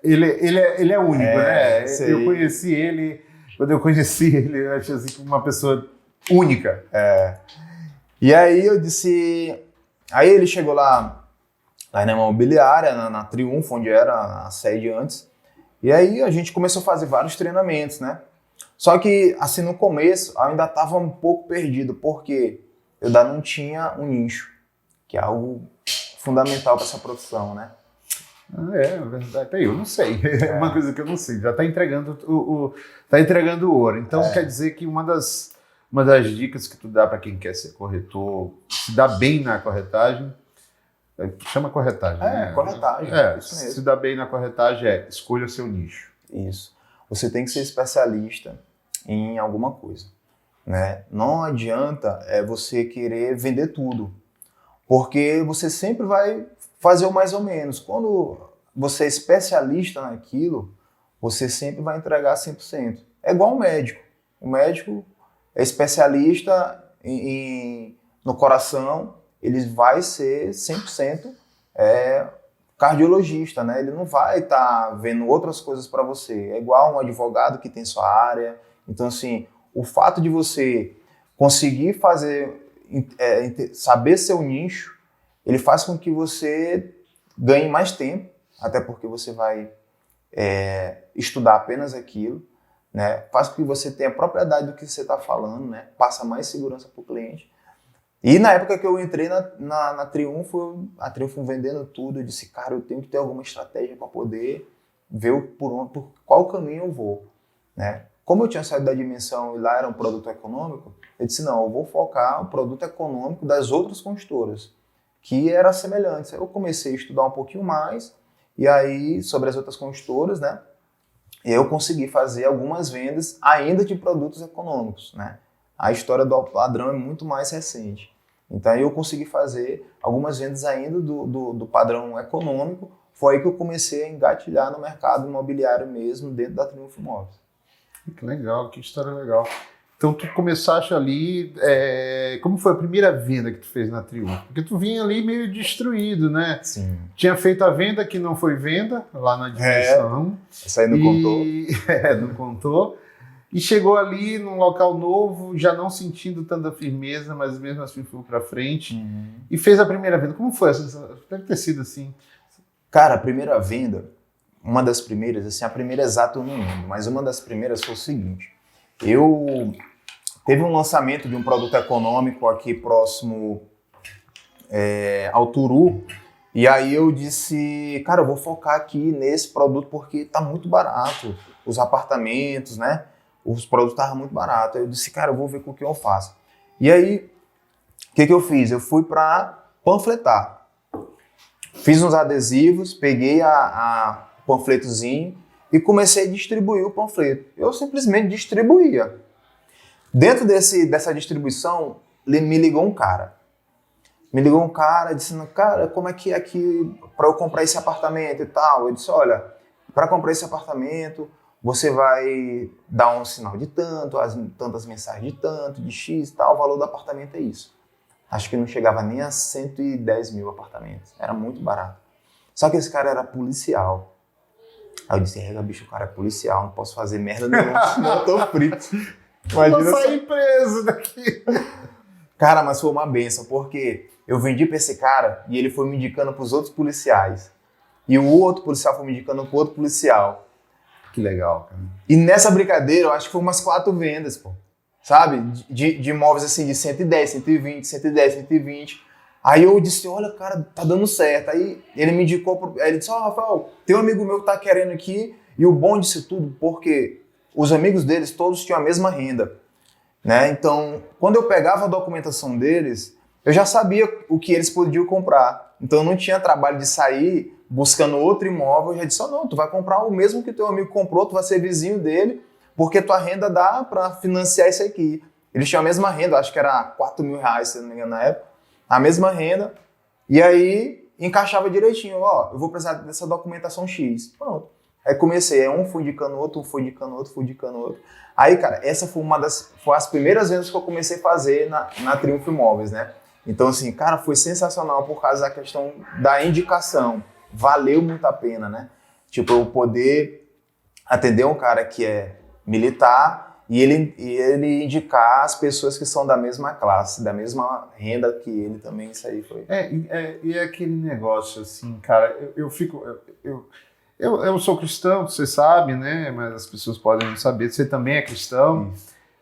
ele é único, né? Eu conheci ele, quando eu conheci ele, eu achei assim uma pessoa única. E aí eu disse... Aí ele chegou lá na imobiliária, na Triunfo, onde era a sede antes. E aí a gente começou a fazer vários treinamentos, né? Só que, assim, no começo, eu ainda estava um pouco perdido, porque eu ainda não tinha um nicho, que é algo fundamental para essa profissão, né? É verdade. Eu não sei. É uma coisa que eu não sei. Já está entregando o ouro. Então quer dizer que uma das dicas que tu dá para quem quer ser corretor, se dá bem na corretagem, chama corretagem, né? Corretagem. Isso mesmo. Se dá bem na corretagem escolha o seu nicho. Isso. Você tem que ser especialista em alguma coisa, né? Não adianta você querer vender tudo, porque você sempre vai fazer o mais ou menos. Quando você é especialista naquilo, você sempre vai entregar 100%. É igual um médico. O médico é especialista no coração, ele vai ser 100% cardiologista, né? Ele não vai estar vendo outras coisas para você. É igual um advogado que tem sua área. Então, assim, o fato de você conseguir saber seu nicho, ele faz com que você ganhe mais tempo, até porque você vai estudar apenas aquilo, né? Faz com que você tenha propriedade do que você está falando, né? Passa mais segurança para o cliente. E na época que eu entrei na Triunfo, a Triunfo vendendo tudo, eu disse, cara, eu tenho que ter alguma estratégia para poder ver por qual caminho eu vou, né? Como eu tinha saído da dimensão e lá era um produto econômico, eu disse, não, eu vou focar no produto econômico das outras consultoras, que era semelhante. Eu comecei a estudar um pouquinho mais, e aí, sobre as outras consultoras, né? Eu consegui fazer algumas vendas ainda de produtos econômicos, né? A história do padrão é muito mais recente. Então aí eu consegui fazer algumas vendas ainda do padrão econômico. Foi aí que eu comecei a engatilhar no mercado imobiliário mesmo, dentro da Triunfo Imóveis. Que legal, que história legal. Então tu começaste ali, como foi a primeira venda que tu fez na Triunfo? Porque tu vinha ali meio destruído, né? Sim. Tinha feito a venda que não foi venda, lá na dimensão. Essa aí não contou. Não contou. E chegou ali num local novo, já não sentindo tanta firmeza, mas mesmo assim foi para frente. E fez a primeira venda. Como foi? Deve ter sido assim. Cara, a primeira venda, uma das primeiras, assim, a primeira exata eu não lembro, mas uma das primeiras foi o seguinte. Teve um lançamento de um produto econômico aqui próximo ao Turu, e aí eu disse, cara, eu vou focar aqui nesse produto porque tá muito barato, os apartamentos, né? Os produtos estavam muito baratos. Aí eu disse, cara, eu vou ver com o que eu faço. E aí, o que eu fiz? Eu fui para panfletar. Fiz uns adesivos, peguei a panfletozinho e comecei a distribuir o panfleto. Eu simplesmente distribuía. Dentro dessa distribuição, me ligou um cara. Disse, cara, como é que é aqui para eu comprar esse apartamento e tal? Eu disse, olha, para comprar esse apartamento, você vai dar um sinal de tantas mensagens de tanto, de X e tal, o valor do apartamento é isso. Acho que não chegava nem a 110 mil apartamentos, era muito barato. Só que esse cara era policial. Aí eu disse, bicho, o cara é policial, não posso fazer merda nenhuma, senão eu tô frito. Imagina vou sair preso daqui. Cara, mas foi uma benção, porque eu vendi pra esse cara e ele foi me indicando pros outros policiais. E o outro policial foi me indicando pro outro policial. Que legal, cara. E nessa brincadeira, eu acho que foi umas 4 vendas, pô. Sabe? De imóveis assim, de 110, 120, 110, 120. Aí eu disse, olha, cara, tá dando certo. Aí ele me indicou, ele disse, Rafael, tem um amigo meu que tá querendo aqui, E o bom disso tudo, porque os amigos deles todos tinham a mesma renda, né? Então, quando eu pegava a documentação deles, eu já sabia o que eles podiam comprar. Então, eu não tinha trabalho de sair buscando outro imóvel. Eu já disse, não, tu vai comprar o mesmo que teu amigo comprou, tu vai ser vizinho dele, porque tua renda dá para financiar isso aqui. Eles tinham a mesma renda, acho que era R$ 4.000, se não me engano, na época. A mesma renda. E aí, encaixava direitinho. Ó, eu vou precisar dessa documentação X. Pronto. Aí comecei, um foi indicando outro, fui indicando outro. Aí, cara, essa foi foi as primeiras vendas que eu comecei a fazer na Triunfo Imóveis, né? Então, assim, cara, foi sensacional por causa da questão da indicação. Valeu muito a pena, né? Tipo, eu poder atender um cara que é militar e ele indicar as pessoas que são da mesma classe, da mesma renda que ele também, isso aí foi... E é aquele negócio, assim, cara, eu sou cristão, você sabe, né? Mas as pessoas podem não saber, você também é cristão.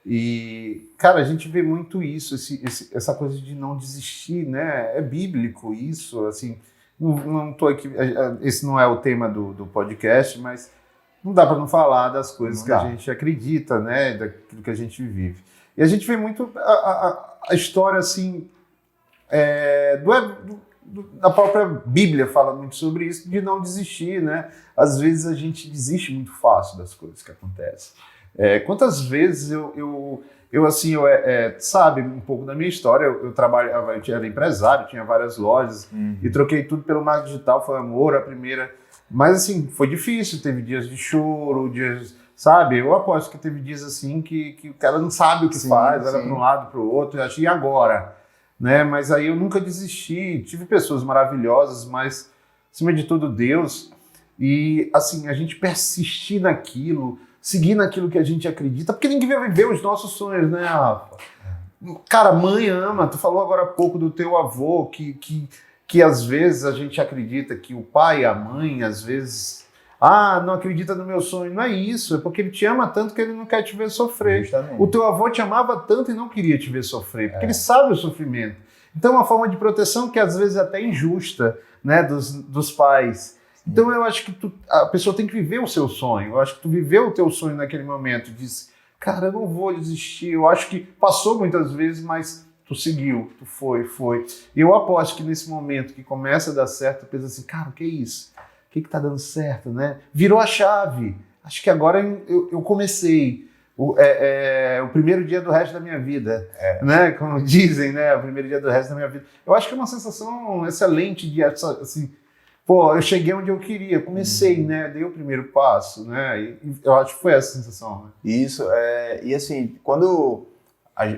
E, cara, a gente vê muito isso, essa coisa de não desistir, né? É bíblico isso, assim, não tô aqui, esse não é o tema do podcast, mas não dá para não falar das coisas a gente acredita, né? Daquilo que a gente vive. E a gente vê muito a história, assim, da própria Bíblia fala muito sobre isso, de não desistir, né? Às vezes a gente desiste muito fácil das coisas que acontecem. Quantas vezes sabe, um pouco da minha história, eu trabalhava, eu era empresário, tinha várias lojas, e troquei tudo pelo marketing digital, foi amor, a primeira, mas assim, foi difícil, teve dias de choro, dias, sabe, eu aposto que teve dias assim que o cara não sabe o que faz, era para um lado, para o outro, eu achei, e agora? Né? Mas aí eu nunca desisti, tive pessoas maravilhosas, mas acima de tudo Deus, e assim, a gente persistir naquilo, seguir naquilo que a gente acredita, porque ninguém vai viver os nossos sonhos, né, Rafa? Cara, mãe ama, tu falou agora há pouco do teu avô, que às vezes a gente acredita que o pai e a mãe, às vezes, não acredita no meu sonho, não é isso, é porque ele te ama tanto que ele não quer te ver sofrer. Justamente. O teu avô te amava tanto e não queria te ver sofrer, porque ele sabe o sofrimento. Então é uma forma de proteção que às vezes é até injusta, né, dos pais. Então eu acho que a pessoa tem que viver o seu sonho, eu acho que tu viveu o teu sonho naquele momento, disse, cara, eu não vou desistir, eu acho que passou muitas vezes, mas tu seguiu, tu foi. E eu aposto que nesse momento que começa a dar certo, tu pensa assim, cara, o que é isso? O que tá dando certo, né? Virou a chave, acho que agora eu comecei, o primeiro dia do resto da minha vida, né? Como dizem, né? O primeiro dia do resto da minha vida. Eu acho que é uma sensação excelente de, assim, pô, eu cheguei onde eu queria, comecei, né? Dei o primeiro passo, né? E eu acho que foi essa sensação, né? Isso, e assim, quando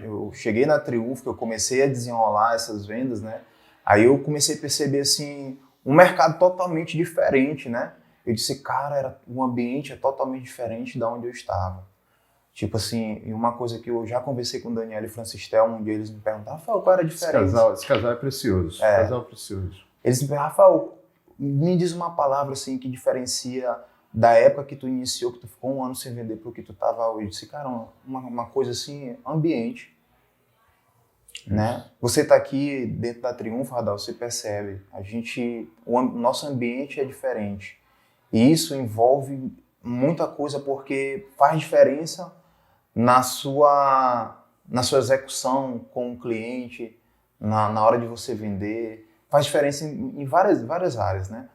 eu cheguei na Triunfo, que eu comecei a desenrolar essas vendas, né? Aí eu comecei a perceber, assim, um mercado totalmente diferente, né? Eu disse, cara, o ambiente é totalmente diferente da onde eu estava. Tipo assim, e uma coisa que eu já conversei com o Daniel e Francistel, um dia eles me perguntaram, Rafael, qual era a diferença? Esse casal é precioso, casal é precioso. Eles me perguntaram, Rafael, me diz uma palavra assim que diferencia da época que tu iniciou, que tu ficou 1 ano sem vender pro que tu tava hoje. Eu disse, cara, uma coisa assim, ambiente. Né? Você tá aqui dentro da Triunfo, Radal, você percebe, o nosso ambiente é diferente. E isso envolve muita coisa porque faz diferença na sua execução com o cliente, na hora de você vender. Faz diferença em várias áreas, né?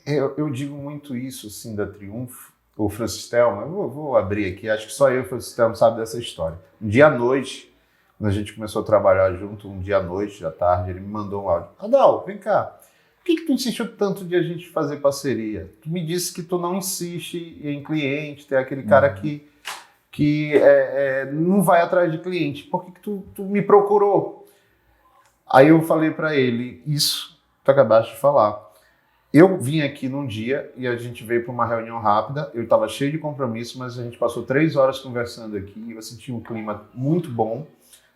Eu digo muito isso, assim, da Triunfo. O Francistel, eu vou abrir aqui, acho que só eu e o Francistel sabe dessa história. Um dia à noite, quando a gente começou a trabalhar junto, um dia à noite, à tarde, ele me mandou um áudio. Adal, vem cá, por que tu insistiu tanto de a gente fazer parceria? Tu me disse que tu não insiste em cliente, tem aquele cara que não vai atrás de cliente. Por que tu me procurou? Aí eu falei para ele, isso tu acabaste de falar. Eu vim aqui num dia e a gente veio para uma reunião rápida, eu estava cheio de compromisso, mas a gente passou 3 horas conversando aqui e eu senti um clima muito bom,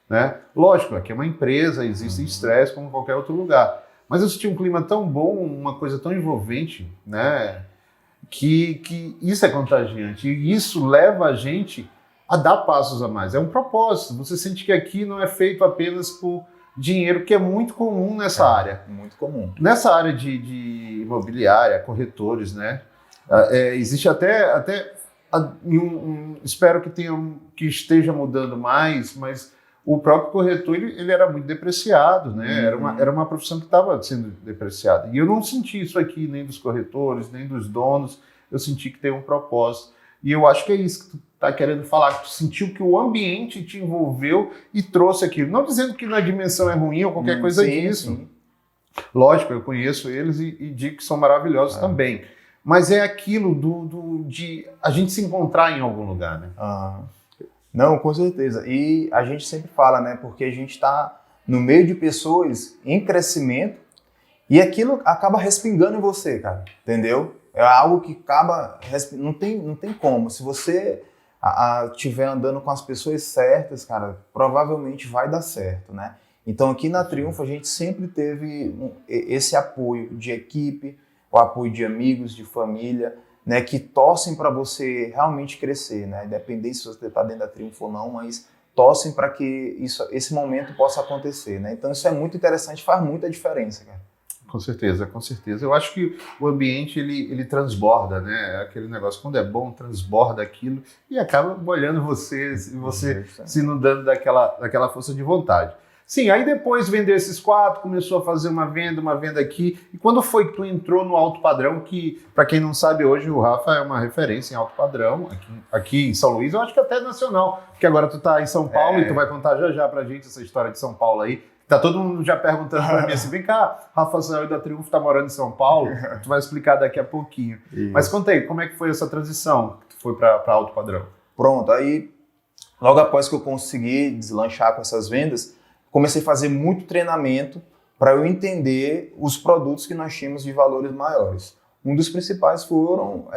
né? Lógico, aqui é uma empresa, existe estresse como qualquer outro lugar, mas eu senti um clima tão bom, uma coisa tão envolvente, né? Que isso é contagiante e isso leva a gente a dar passos a mais. É um propósito, você sente que aqui não é feito apenas por dinheiro, que é muito comum nessa área. Muito comum. Nessa área de imobiliária, corretores, né? Existe espero que esteja mudando mais, mas o próprio corretor ele era muito depreciado, né? Era uma profissão que estava sendo depreciada. E eu não senti isso aqui, nem dos corretores, nem dos donos. Eu senti que tem um propósito. E eu acho que é isso que tu está querendo falar, que tu sentiu que o ambiente te envolveu e trouxe aquilo. Não dizendo que na dimensão é ruim ou qualquer coisa disso. Sim. Lógico, eu conheço eles e digo que são maravilhosos também. Mas é aquilo de a gente se encontrar em algum lugar, né? Não, com certeza. E a gente sempre fala, né? Porque a gente está no meio de pessoas em crescimento e aquilo acaba respingando em você, cara. Entendeu? É algo que acaba... Não tem como. Se você estiver andando com as pessoas certas, cara, provavelmente vai dar certo, né? Então aqui na Triunfo a gente sempre teve esse apoio de equipe, o apoio de amigos, de família, né, que torcem para você realmente crescer, né? Independente se você está dentro da Triunfo ou não, mas torcem para que esse momento possa acontecer, né? Então isso é muito interessante, faz muita diferença, cara. Com certeza, com certeza. Eu acho que o ambiente, ele transborda, né? Aquele negócio, quando é bom, transborda aquilo e acaba molhando você se inundando daquela força de vontade. Sim, aí depois vendeu esses 4, começou a fazer uma venda aqui. E quando foi que tu entrou no alto padrão, que, para quem não sabe, hoje o Rafa é uma referência em alto padrão, aqui em São Luís, eu acho que até nacional, porque agora tu tá em São Paulo e tu vai contar já pra gente essa história de São Paulo aí. Tá todo mundo já perguntando pra mim assim, vem cá, Rafa saiu da Triunfo, tá morando em São Paulo, tu vai explicar daqui a pouquinho. Isso. Mas conta aí, como é que foi essa transição que tu foi pra alto padrão? Pronto, aí logo após que eu consegui deslanchar com essas vendas, comecei a fazer muito treinamento para eu entender os produtos que nós tínhamos de valores maiores. Um dos principais foram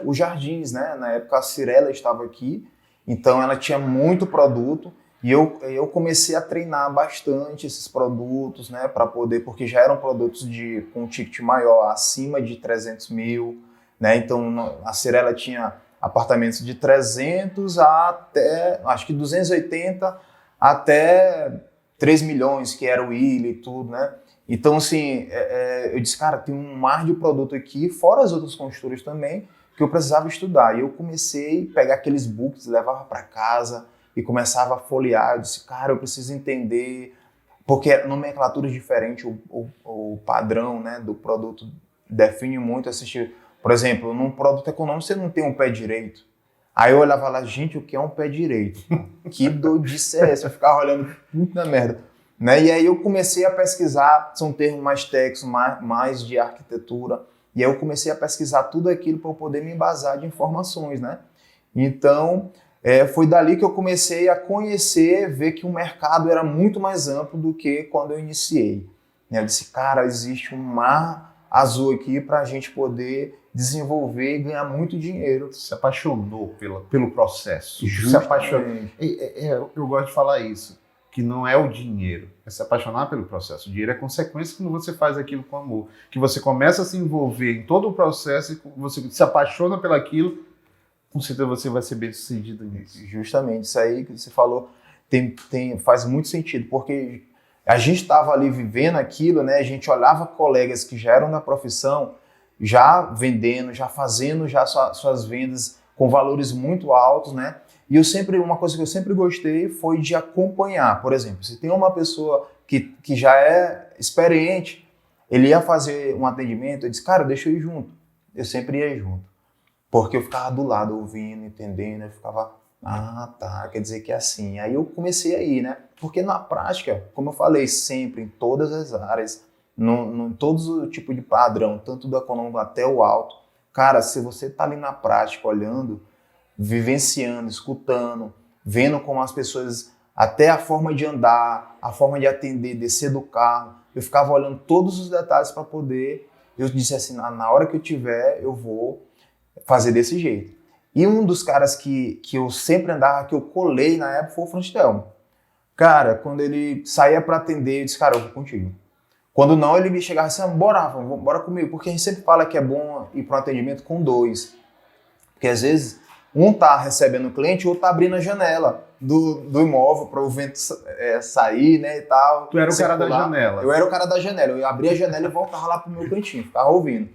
os jardins, né? Na época a Cirela estava aqui, então ela tinha muito produto e eu comecei a treinar bastante esses produtos, né? Para poder, porque já eram produtos com um ticket maior, acima de 300 mil, né? Então a Cirela tinha apartamentos de 300 até, acho que 280 até 3 milhões, que era o Ilha e tudo, né? Então, assim, eu disse, cara, tem um mar de produto aqui, fora as outras construtoras também, que eu precisava estudar. E eu comecei a pegar aqueles books, levava para casa e começava a folhear. Eu disse, cara, eu preciso entender, porque nomenclaturas diferentes, o padrão, né, do produto define muito. Assistir, por exemplo, num produto econômico você não tem um pé direito. Aí eu olhava lá, gente, o que é um pé direito? Que doidice é essa? Eu ficava olhando, puta merda. Né? E aí eu comecei a pesquisar, são termos mais técnicos, mais de arquitetura. E aí eu comecei a pesquisar tudo aquilo para eu poder me embasar de informações, né? Então, foi dali que eu comecei a conhecer, ver que o mercado era muito mais amplo do que quando eu iniciei. Eu disse, cara, existe um mar azul aqui para a gente poder desenvolver e ganhar muito dinheiro. Se apaixonou pelo processo. Se apaixonou. Eu gosto de falar isso, que não é o dinheiro, é se apaixonar pelo processo. O dinheiro é consequência quando você faz aquilo com amor, que você começa a se envolver em todo o processo e você se apaixona pelaquilo, com certeza você vai ser bem sucedido nisso. Justamente, isso aí que você falou faz muito sentido, porque a gente estava ali vivendo aquilo, né? A gente olhava colegas que já eram da profissão, já vendendo, já fazendo já suas vendas com valores muito altos, né? E uma coisa que eu sempre gostei foi de acompanhar. Por exemplo, se tem uma pessoa que já é experiente, ele ia fazer um atendimento, eu disse, cara, deixa eu ir junto. Eu sempre ia junto. Porque eu ficava do lado, ouvindo, entendendo, eu ficava, tá, quer dizer que é assim. Aí eu comecei a ir, né? Porque na prática, como eu falei, sempre, em todas as áreas, em todos os tipos de padrão, tanto do econômico até o alto, cara, se você tá ali na prática, olhando, vivenciando, escutando, vendo como as pessoas, até a forma de andar, a forma de atender, descer do carro, eu ficava olhando todos os detalhes para poder, eu disse assim, na hora que eu tiver, eu vou fazer desse jeito. E um dos caras que eu sempre andava, que eu colei na época, foi o Francistelmo. Cara, quando ele saía para atender, eu disse, cara, eu vou contigo. Quando não, ele me chegava assim, bora comigo, porque a gente sempre fala que é bom ir para um atendimento com 2. Porque às vezes um tá recebendo o cliente, o outro tá abrindo a janela do imóvel para o vento sair, né, e tal. Tu era o cara da janela. Eu era o cara da janela. Eu abria a janela e voltava lá pro meu cantinho, ficava ouvindo.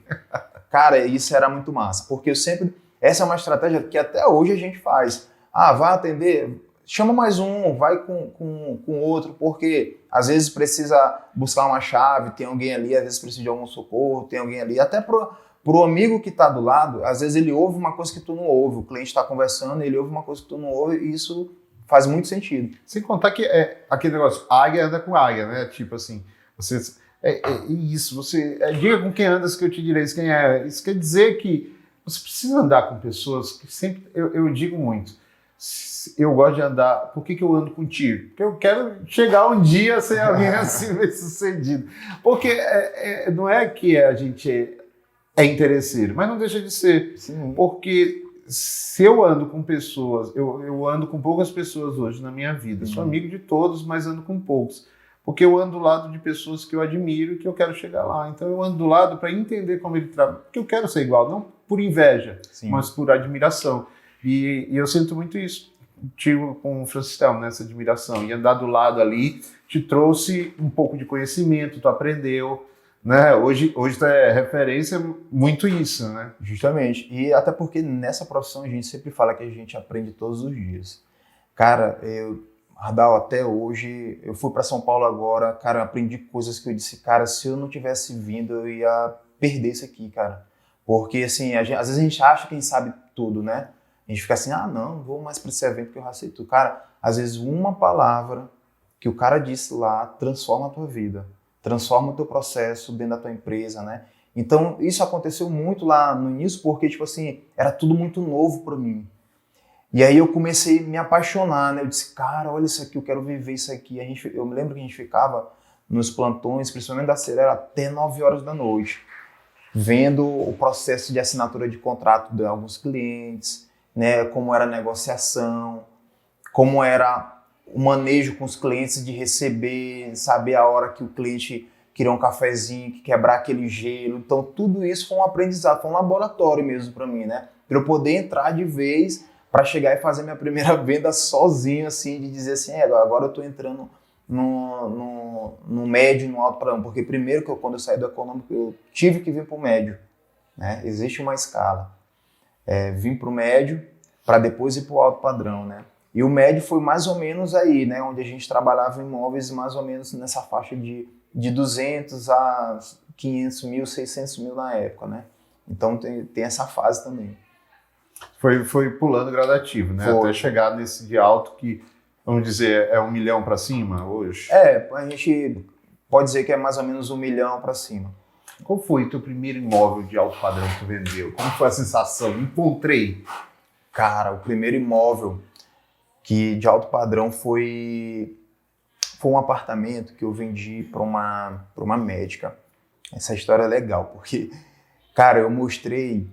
cara, isso era muito massa, porque eu sempre, essa é uma estratégia que até hoje a gente faz. Vai atender, chama mais um, vai com outro, porque às vezes precisa buscar uma chave, tem alguém ali, às vezes precisa de algum socorro, tem alguém ali, até pro amigo que tá do lado, às vezes ele ouve uma coisa que tu não ouve, o cliente está conversando, ele ouve uma coisa que tu não ouve, e isso faz muito sentido. Sem contar que é aquele negócio, águia anda com águia, né? Tipo assim, você... isso, você... diga com quem andas que eu te direi quem é. Isso quer dizer que você precisa andar com pessoas que sempre... Eu digo muito, eu gosto de andar... Por que eu ando contigo? Porque eu quero chegar um dia a ser alguém assim bem-sucedido. Porque não é que a gente é interesseiro, mas não deixa de ser. Sim. Porque se eu ando com pessoas, eu ando com poucas pessoas hoje na minha vida. Sou amigo de todos, mas ando com poucos. Porque eu ando do lado de pessoas que eu admiro e que eu quero chegar lá. Então eu ando do lado para entender como ele trabalha. Porque eu quero ser igual, não por inveja, Sim. mas por admiração. E eu sinto muito isso. Tive com o Francisco, nessa admiração. E andar do lado ali te trouxe um pouco de conhecimento, tu aprendeu. Né? Hoje é referência muito isso, né? Justamente. E até porque nessa profissão a gente sempre fala que a gente aprende todos os dias. Cara, Ardal, até hoje, eu fui para São Paulo agora, cara, eu aprendi coisas que eu disse, cara, se eu não tivesse vindo, eu ia perder isso aqui, cara. Porque, assim, às vezes a gente acha que a gente sabe tudo, né? A gente fica assim, não vou mais para esse evento porque eu já sei tudo. Cara, às vezes uma palavra que o cara disse lá transforma a tua vida, transforma o teu processo dentro da tua empresa, né? Então, isso aconteceu muito lá no início porque, tipo assim, era tudo muito novo para mim. E aí eu comecei a me apaixonar, né? Eu disse, cara, olha isso aqui, eu quero viver isso aqui. Eu me lembro que a gente ficava nos plantões, principalmente da Cereira, até 9 horas da noite, vendo o processo de assinatura de contrato de alguns clientes, né? Como era a negociação, como era o manejo com os clientes de receber, saber a hora que o cliente queria um cafezinho, que quebrar aquele gelo. Então, tudo isso foi um aprendizado, foi um laboratório mesmo para mim, né? Para eu poder entrar de vez, para chegar e fazer minha primeira venda sozinho, assim, de dizer assim, agora eu estou entrando no médio, no alto padrão. Porque primeiro, quando eu saí do econômico, eu tive que vir para o médio, né? Existe uma escala. Vim para o médio, para depois ir para o alto padrão, né? E o médio foi mais ou menos aí, né? Onde a gente trabalhava em imóveis mais ou menos nessa faixa de 200 a 500 mil, 600 mil na época, né? Então tem essa fase também. Foi pulando gradativo, né? Até chegar nesse de alto que, vamos dizer, é 1 milhão para cima hoje? A gente pode dizer que é mais ou menos 1 milhão para cima. Qual foi o teu primeiro imóvel de alto padrão que tu vendeu? Como foi a sensação? Encontrei. Cara, o primeiro imóvel de alto padrão foi um apartamento que eu vendi para uma médica. Essa história é legal, porque, cara, eu mostrei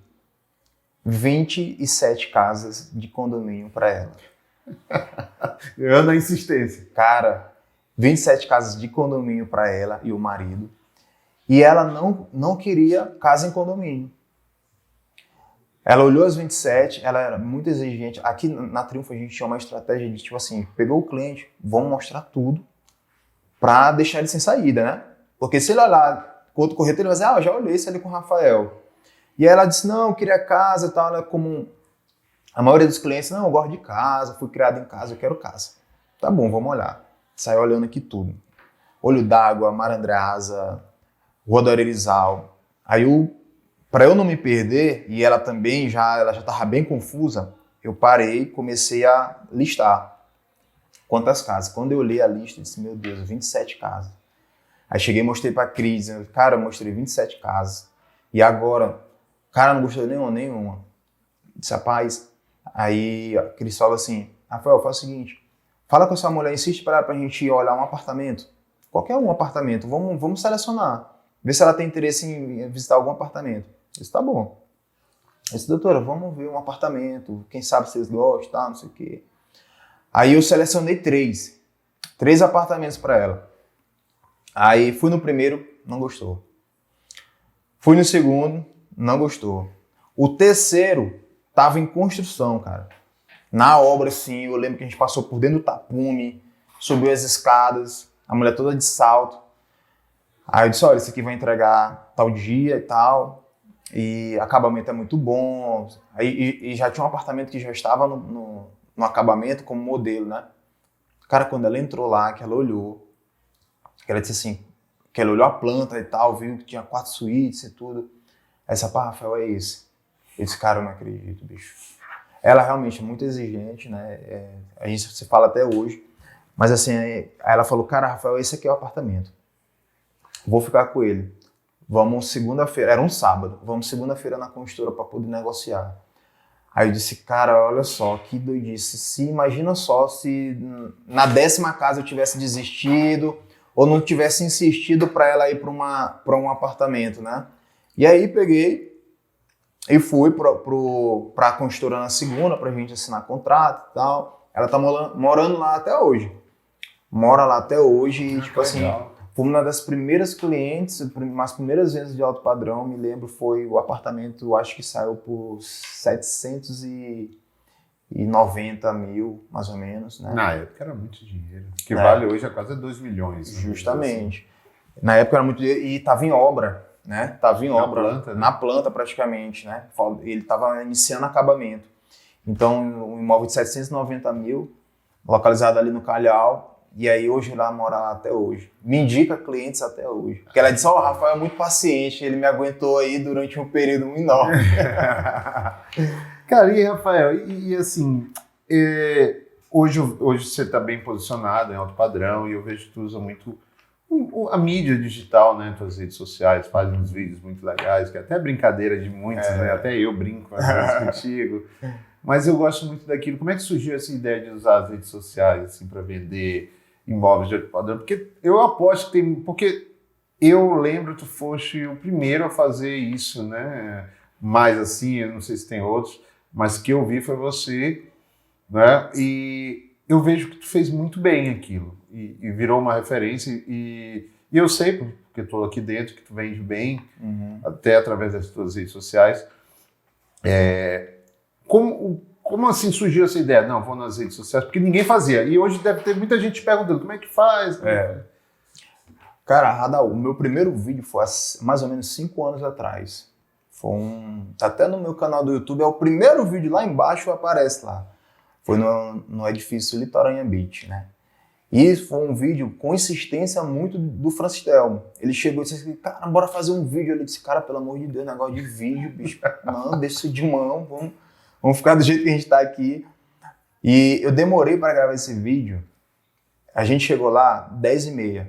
27 casas de condomínio para ela. Eu ando na insistência. Cara, 27 casas de condomínio para ela e o marido. E ela não queria casa em condomínio. Ela olhou as 27, ela era muito exigente. Aqui na Triunfo a gente tinha uma estratégia de, tipo assim, pegou o cliente, vamos mostrar tudo para deixar ele sem saída, né? Porque se ele olhar com outro corretor, ele vai dizer, eu já olhei isso ali com o Rafael. E aí ela disse, não, eu queria casa e tal. Ela, como a maioria dos clientes, não, eu gosto de casa, fui criado em casa, eu quero casa. Tá bom, vamos olhar. Saiu olhando aqui tudo. Olho d'Água, Marandrasa, Rua do Arerizal. Aí para eu não me perder, e ela também ela já estava bem confusa, eu parei e comecei a listar quantas casas. Quando eu olhei a lista, eu disse, meu Deus, 27 casas. Aí cheguei e mostrei para a Cris, cara, eu mostrei 27 casas. E agora, cara, não gostou de nenhuma. Disse, rapaz, aí a Cris falou assim, Rafael, faz o seguinte, fala com a sua mulher, insiste para a gente olhar um apartamento. Qualquer um apartamento, vamos selecionar. Ver se ela tem interesse em visitar algum apartamento. Eu disse, tá bom. Eu disse, doutora, vamos ver um apartamento, quem sabe vocês gostam, não sei o quê. Aí eu selecionei 3 apartamentos para ela. Aí fui no primeiro, não gostou. Fui no segundo, não gostou. O terceiro tava em construção, cara. Na obra, sim, eu lembro que a gente passou por dentro do tapume, subiu as escadas, a mulher toda de salto. Aí eu disse, olha, isso aqui vai entregar tal dia e tal. e acabamento é muito bom. E já tinha um apartamento que já estava no acabamento como modelo, né? Cara, quando ela entrou lá, que ela olhou, que ela disse assim, que ela olhou a planta e tal, viu que tinha 4 suítes e tudo. Aí disse, pá, Rafael, é esse. Eu disse, cara, eu não acredito, bicho. Ela realmente é muito exigente, né? A gente se fala até hoje. Mas assim, aí ela falou, cara, Rafael, esse aqui é o apartamento. Vou ficar com ele. Vamos segunda-feira, era um sábado, vamos segunda-feira na construtora para poder negociar. Aí eu disse, cara, olha só, que doidice. Imagina só se na 10ª casa eu tivesse desistido ou não tivesse insistido para ela ir para um apartamento, né? E aí peguei e fui para a construtora na segunda para a gente assinar contrato e tal. Ela tá morando lá até hoje. Mora lá até hoje e, tipo assim, foi uma das primeiras clientes, as primeiras vezes de alto padrão, me lembro, foi o apartamento, acho que saiu por 790 mil, mais ou menos, né? Na época era muito dinheiro, que vale hoje a quase 2 milhões. Né? Justamente. Assim. Na época era muito dinheiro e estava em obra, né? Tava em obra, planta, né? Na planta praticamente, né? Ele estava iniciando acabamento. Então, um imóvel de 790 mil, localizado ali no Calhau, e aí hoje lá mora lá até hoje. Me indica clientes até hoje. Porque ela disse, o Rafael é muito paciente, ele me aguentou aí durante um período enorme. Cara, e Rafael, e assim, hoje você está bem posicionado em alto padrão e eu vejo que tu usa muito a mídia digital, né, tuas redes sociais, faz uns vídeos muito legais, que é até brincadeira de muitos, né, até eu brinco às vezes contigo, mas eu gosto muito daquilo. Como é que surgiu essa ideia de usar as redes sociais assim, para vender imóveis de alto padrão? Porque eu aposto que tem... Porque eu lembro que tu foste o primeiro a fazer isso, né? Mais assim, eu não sei se tem outros, mas que eu vi foi você, né? E eu vejo que tu fez muito bem aquilo e virou uma referência e eu sei, porque estou aqui dentro, que tu vende bem, até através das tuas redes sociais. Como assim surgiu essa ideia? Não, vou nas redes sociais, porque ninguém fazia. E hoje deve ter muita gente perguntando como é que faz. Cara, Radal, o meu primeiro vídeo foi há mais ou menos 5 anos atrás. Tá até no meu canal do YouTube, é o primeiro vídeo lá embaixo, aparece lá. Foi no edifício Litoranha Beach, né? E foi um vídeo com insistência muito do Francis Telmo. Ele chegou e disse assim, cara, bora fazer um vídeo. Ele disse, cara, pelo amor de Deus, negócio de vídeo, bicho. Não, deixa isso de mão, vamos ficar do jeito que a gente tá aqui. E eu demorei para gravar esse vídeo. A gente chegou lá 10h30.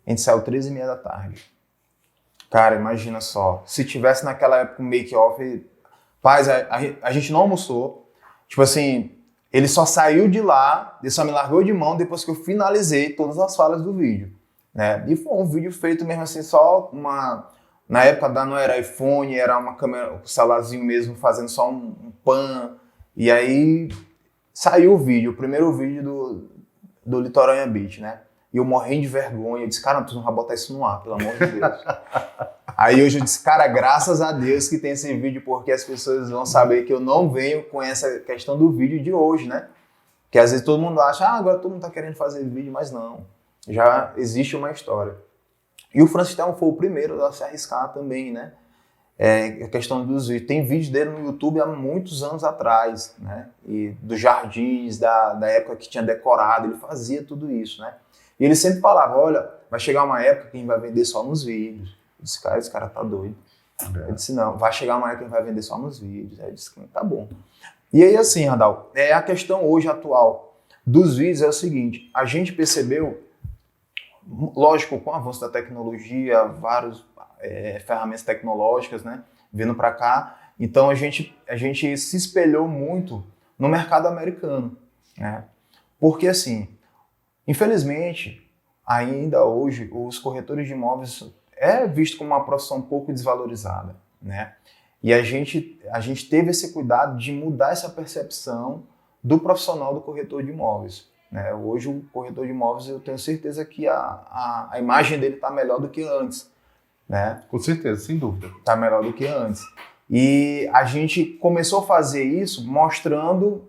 A gente saiu 13h30 da tarde. Cara, imagina só. Se tivesse naquela época um make-off... Paz, a gente não almoçou. Tipo assim, ele só saiu de lá, ele só me largou de mão depois que eu finalizei todas as falas do vídeo. Né? E foi um vídeo feito mesmo assim, só uma... Na época não era iPhone, era uma câmera, um celularzinho mesmo, fazendo só um pan. E aí saiu o vídeo, o primeiro vídeo do Litoranha Beach, né? E eu morrendo de vergonha, eu disse, cara, tu não vai botar isso no ar, pelo amor de Deus. Aí hoje eu disse, cara, graças a Deus que tem esse vídeo, porque as pessoas vão saber que eu não venho com essa questão do vídeo de hoje, né? Que às vezes todo mundo acha, agora todo mundo tá querendo fazer vídeo, mas não. Já existe uma história. E o Francis Telmo foi o primeiro a se arriscar também, né? A questão dos vídeos. Tem vídeo dele no YouTube há muitos anos atrás, né? E dos jardins, da época que tinha decorado, ele fazia tudo isso, né? E ele sempre falava, olha, vai chegar uma época que a gente vai vender só nos vídeos. Eu disse, cara, esse cara tá doido. Eu disse, não, vai chegar uma época que a gente vai vender só nos vídeos. Aí eu disse, tá bom. E aí assim, Radal, a questão hoje atual dos vídeos é o seguinte, a gente percebeu, lógico, com o avanço da tecnologia, várias ferramentas tecnológicas, né, vindo para cá, então a gente se espelhou muito no mercado americano, né, porque assim, infelizmente, ainda hoje, os corretores de imóveis é visto como uma profissão um pouco desvalorizada, né? E a gente teve esse cuidado de mudar essa percepção do profissional do corretor de imóveis, né? Hoje o corretor de imóveis, eu tenho certeza que a imagem dele está melhor do que antes, né? Com certeza, sem dúvida. Está melhor do que antes. E a gente começou a fazer isso mostrando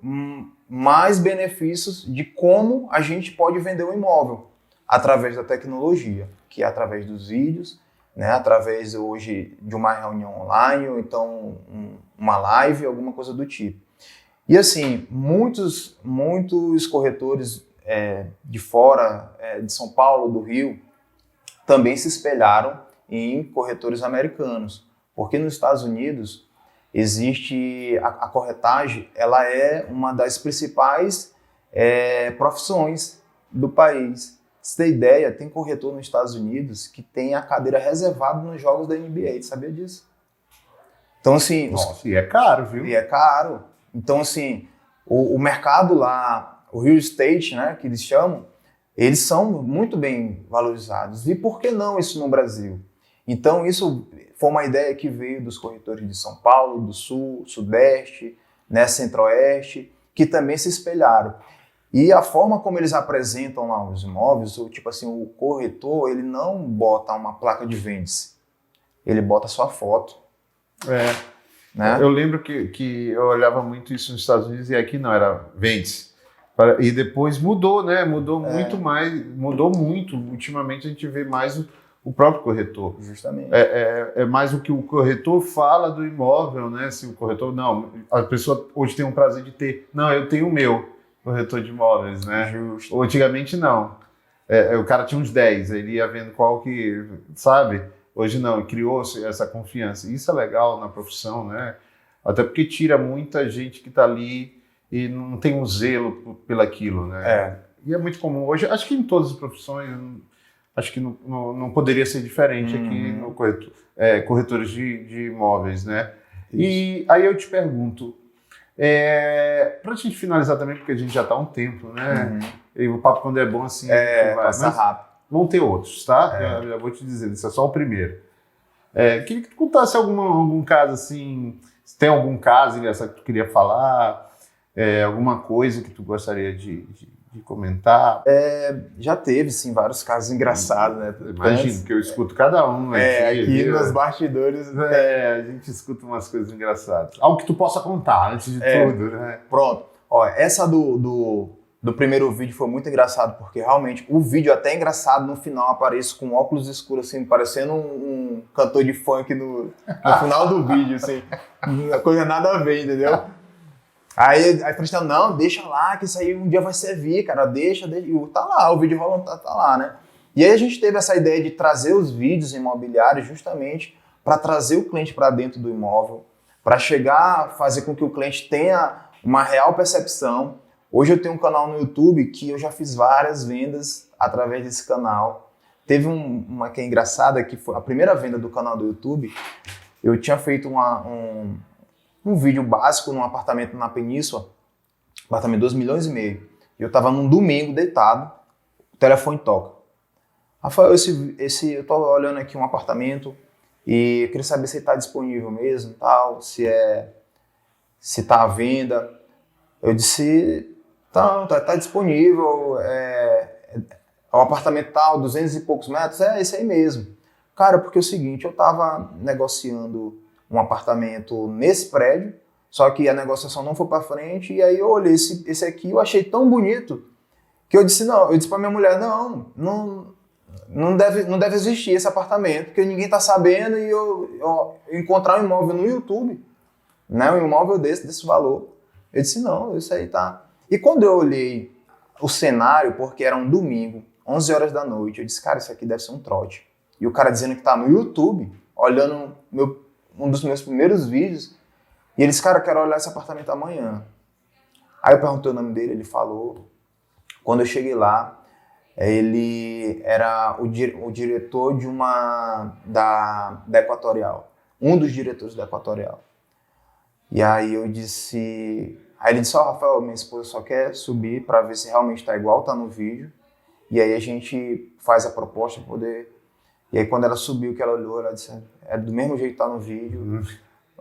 mais benefícios de como a gente pode vender o imóvel através da tecnologia, que é através dos vídeos, né, através hoje de uma reunião online ou então uma live, alguma coisa do tipo. E assim, muitos corretores de fora, de São Paulo, do Rio, também se espelharam em corretores americanos, porque nos Estados Unidos existe a corretagem, ela é uma das principais profissões do país. Você tem ideia, tem corretor nos Estados Unidos que tem a cadeira reservada nos jogos da NBA, sabia disso? Então assim... Nossa, e é caro, viu? E é caro. Então assim, o mercado lá, o real estate, né, que eles chamam, eles são muito bem valorizados. E por que não isso no Brasil? Então isso foi uma ideia que veio dos corretores de São Paulo, do Sul, Sudeste, né, Centro-Oeste, que também se espelharam. E a forma como eles apresentam lá os imóveis, tipo assim, o corretor, ele não bota uma placa de vende-se, ele bota sua foto. Né? Eu lembro que eu olhava muito isso nos Estados Unidos e aqui não, era vende-se. E depois mudou, né? Mudou muito mais, mudou muito. Ultimamente a gente vê mais o próprio corretor. Justamente. É mais o que o corretor fala do imóvel, né? Se o corretor, não, a pessoa hoje tem um prazer de ter, não, eu tenho o meu corretor de imóveis, né? Justo. Antigamente não. O cara tinha uns 10, ele ia vendo qual que, sabe? Hoje não, criou-se essa confiança. Isso é legal na profissão, né? Até porque tira muita gente que está ali e não tem um zelo pelaquilo, né? E é muito comum hoje, acho que em todas as profissões, acho que não poderia ser diferente aqui no corretores de imóveis, né? Isso. E aí eu te pergunto, para a gente finalizar também, porque a gente já está há um tempo, né? E o papo quando é bom assim, passa rápido. Vão ter outros, tá? Já vou te dizer, isso é só o primeiro. Queria que tu contasse algum caso assim, se tem algum caso engraçado que tu queria falar, alguma coisa que tu gostaria de comentar. Já teve, sim, vários casos engraçados, né? Imagino que eu escuto cada um aqui nos bastidores. A gente escuta umas coisas engraçadas. Algo que tu possa contar antes de tudo, né? Pronto. Ó, essa do primeiro vídeo foi muito engraçado, porque realmente o vídeo até é engraçado, no final apareço com óculos escuros, assim, parecendo um cantor de funk no final do vídeo, assim. Coisa nada a ver, entendeu? Aí Cristiano, não, deixa lá, que isso aí um dia vai servir, cara, deixa. E tá lá, o vídeo rolando tá lá, né? E aí a gente teve essa ideia de trazer os vídeos imobiliários justamente para trazer o cliente para dentro do imóvel, para chegar, fazer com que o cliente tenha uma real percepção. Hoje eu tenho um canal no YouTube que eu já fiz várias vendas através desse canal. Teve uma que é engraçada, que foi a primeira venda do canal do YouTube. Eu tinha feito um vídeo básico num apartamento na Península, apartamento de 2,5 milhões. E eu estava num domingo deitado, o telefone toca. Rafael, eu tô olhando aqui um apartamento e eu queria saber se ele está disponível mesmo, tal, se está à venda. Eu disse, tá disponível, o apartamento tal, 200 e poucos metros, é esse aí mesmo. Cara, porque é o seguinte, eu estava negociando um apartamento nesse prédio, só que a negociação não foi para frente, e aí eu olhei esse aqui, eu achei tão bonito, que eu disse para minha mulher, não deve existir esse apartamento, porque ninguém está sabendo, e eu encontrar um imóvel no YouTube, né, um imóvel desse valor, eu disse, não, isso aí tá. E quando eu olhei o cenário, porque era um domingo, 11 horas da noite, eu disse, cara, isso aqui deve ser um trote. E o cara dizendo que tá no YouTube, olhando um dos meus primeiros vídeos, e ele disse, cara, eu quero olhar esse apartamento amanhã. Aí eu perguntei o nome dele, ele falou. Quando eu cheguei lá, ele era o diretor da Equatorial, um dos diretores da Equatorial. E aí eu disse... Aí ele disse, Rafael, minha esposa só quer subir para ver se realmente está igual, tá no vídeo. E aí a gente faz a proposta para poder... E aí quando ela subiu, que ela olhou, ela disse, é do mesmo jeito que tá no vídeo,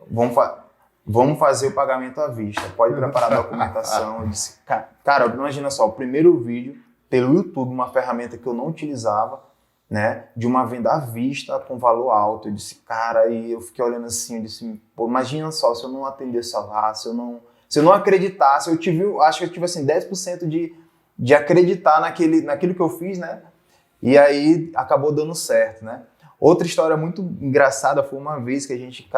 vamos fazer o pagamento à vista, pode preparar a documentação. Eu disse, cara, imagina só, o primeiro vídeo pelo YouTube, uma ferramenta que eu não utilizava, né, de uma venda à vista com valor alto. Eu disse, cara, e eu fiquei olhando assim, eu disse, pô, imagina só, se eu não atendesse lá, se eu não acreditasse, acho que eu tive assim 10% de acreditar naquilo que eu fiz, né? E aí acabou dando certo, né? Outra história muito engraçada foi uma vez que a gente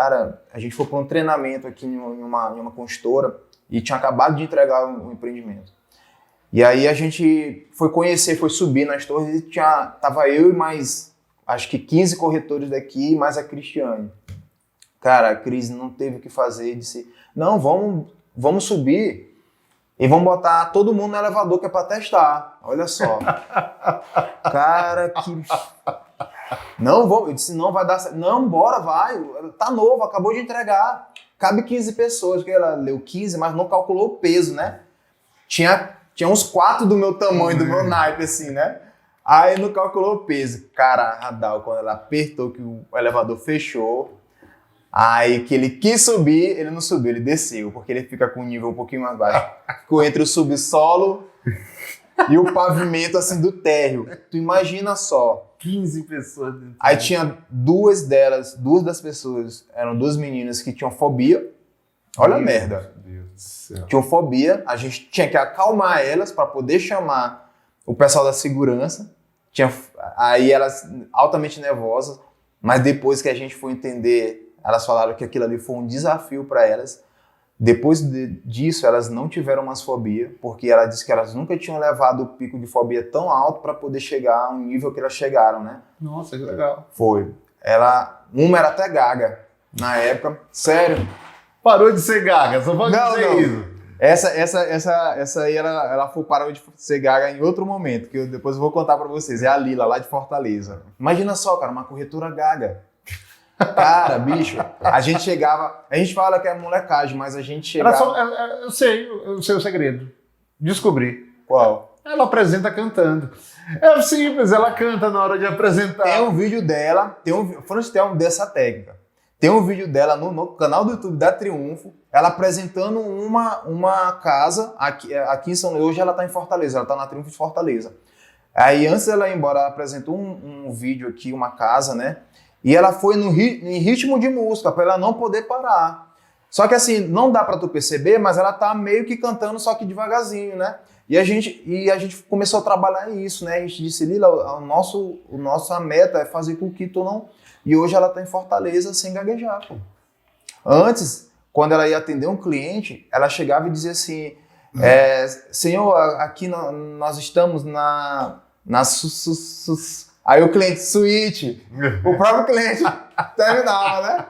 foi para um treinamento aqui em uma consultora e tinha acabado de entregar um empreendimento. E aí a gente foi conhecer, foi subir nas torres e tava eu e mais, acho que 15 corretores daqui, mais a Cristiane. Cara, a Cris não teve o que fazer, disse, não, vamos subir e vamos botar todo mundo no elevador que é para testar. Olha só. Cara, que... Não, eu disse, não vai dar certo. Não, bora, vai. Tá novo, acabou de entregar. Cabe 15 pessoas, porque ela leu 15, mas não calculou o peso, né? Tinha uns 4 do meu tamanho, do meu naipe, assim, né? Aí não calculou o peso. Cara, a Radal, quando ela apertou que o elevador fechou, aí que ele quis subir, ele não subiu, ele desceu, porque ele fica com um nível um pouquinho mais baixo. Ficou entre o subsolo e o pavimento, assim, do térreo. Tu imagina só. 15 pessoas dentro. Aí tinha duas das pessoas, eram 2 meninas que tinham fobia. Olha a merda. Meu Deus do céu. Tinham fobia, a gente tinha que acalmar elas para poder chamar o pessoal da segurança. Aí elas altamente nervosas, mas depois que a gente foi entender, elas falaram que aquilo ali foi um desafio para elas. Depois disso, elas não tiveram mais fobia, porque ela disse que elas nunca tinham levado o pico de fobia tão alto para poder chegar a um nível que elas chegaram, né? Nossa, que legal. Foi. Uma era até gaga na época. Sério. Parou de ser gaga, só pode dizer isso. Essa aí ela parou de ser gaga em outro momento, que depois eu vou contar pra vocês. É a Lila, lá de Fortaleza. Imagina só, cara, uma corretora gaga. Cara, bicho, a gente fala que é molecagem, mas a gente chegava... Eu sei o segredo. Descobri. Qual? Ela apresenta cantando. É simples, ela canta na hora de apresentar. Tem um vídeo dela, dessa técnica. Tem um vídeo dela no canal do YouTube da Triunfo, ela apresentando uma casa aqui em São Luís. Hoje ela tá em Fortaleza, ela tá na Triunfo de Fortaleza. Aí antes dela ir embora, ela apresentou um vídeo aqui, uma casa, né? E ela foi em ritmo de música, para ela não poder parar. Só que assim, não dá para tu perceber, mas ela tá meio que cantando, só que devagarzinho, né? E a gente começou a trabalhar isso, né? A gente disse, Lila, a meta é fazer com que tu não... E hoje ela tá em Fortaleza sem gaguejar, pô. Antes, quando ela ia atender um cliente, ela chegava e dizia assim, senhor, aqui nós estamos na Aí o cliente, suíte, o próprio cliente terminava, né?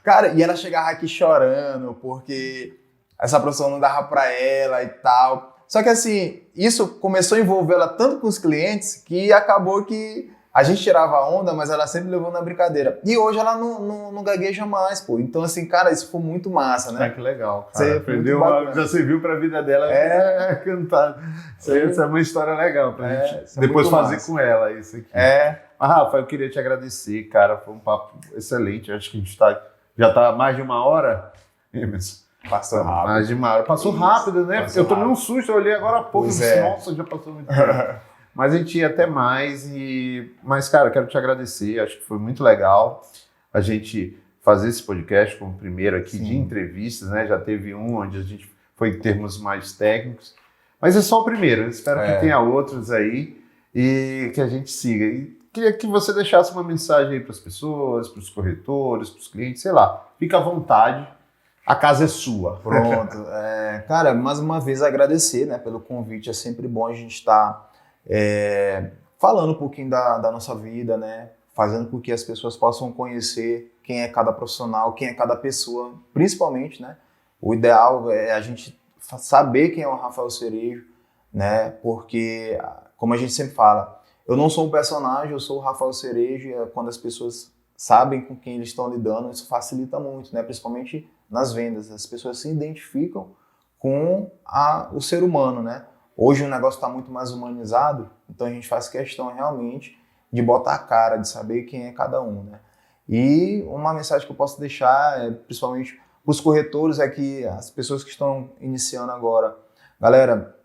Cara, e ela chegava aqui chorando, porque essa profissão não dava pra ela e tal. Só que assim, isso começou a envolver ela tanto com os clientes, que acabou que a gente tirava a onda, mas ela sempre levou na brincadeira. E hoje ela não gagueja mais, pô. Então assim, cara, isso foi muito massa, né? Que legal, cara. Você aprendeu, já serviu pra vida dela cantar. Isso é uma história legal pra gente depois fazer massa com ela isso aqui. Mas, Rafa, eu queria te agradecer, cara. Foi um papo excelente. Acho que a gente já tá mais de 1 hora. Emerson. Passou rápido. Mais de 1 hora. Passou rápido, né? Eu tomei um susto, eu olhei agora há pouco. Nossa, já passou muito rápido. Mas a gente ia até mais. Mas, cara, quero te agradecer. Acho que foi muito legal a gente fazer esse podcast como o primeiro aqui de entrevistas, né? Já teve um onde a gente foi em termos mais técnicos. Mas é só o primeiro. Eu espero que tenha outros aí e que a gente siga. E queria que você deixasse uma mensagem aí para as pessoas, para os corretores, para os clientes, sei lá. Fica à vontade. A casa é sua. Pronto. Cara, mais uma vez agradecer, né, pelo convite. É sempre bom a gente estar falando um pouquinho da nossa vida, né? Fazendo com que as pessoas possam conhecer quem é cada profissional, quem é cada pessoa, principalmente, né? O ideal é a gente saber quem é o Rafael Cerejo, né? Porque, como a gente sempre fala, eu não sou um personagem, eu sou o Rafael Cerejo, e quando as pessoas sabem com quem eles estão lidando, isso facilita muito, né? Principalmente nas vendas. As pessoas se identificam com o ser humano, né? Hoje o negócio está muito mais humanizado, então a gente faz questão realmente de botar a cara, de saber quem é cada um, né? E uma mensagem que eu posso deixar, principalmente para os corretores, é que as pessoas que estão iniciando agora, galera,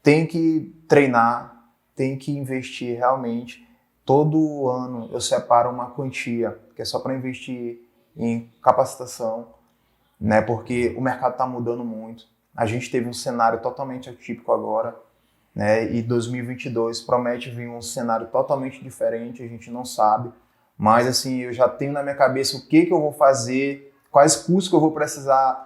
tem que treinar, tem que investir realmente. Todo ano eu separo uma quantia, que é só para investir em capacitação, né? Porque o mercado está mudando muito. A gente teve um cenário totalmente atípico agora, né? E 2022 promete vir um cenário totalmente diferente, a gente não sabe. mas assim, eu já tenho na minha cabeça o que eu vou fazer, quais cursos que eu vou precisar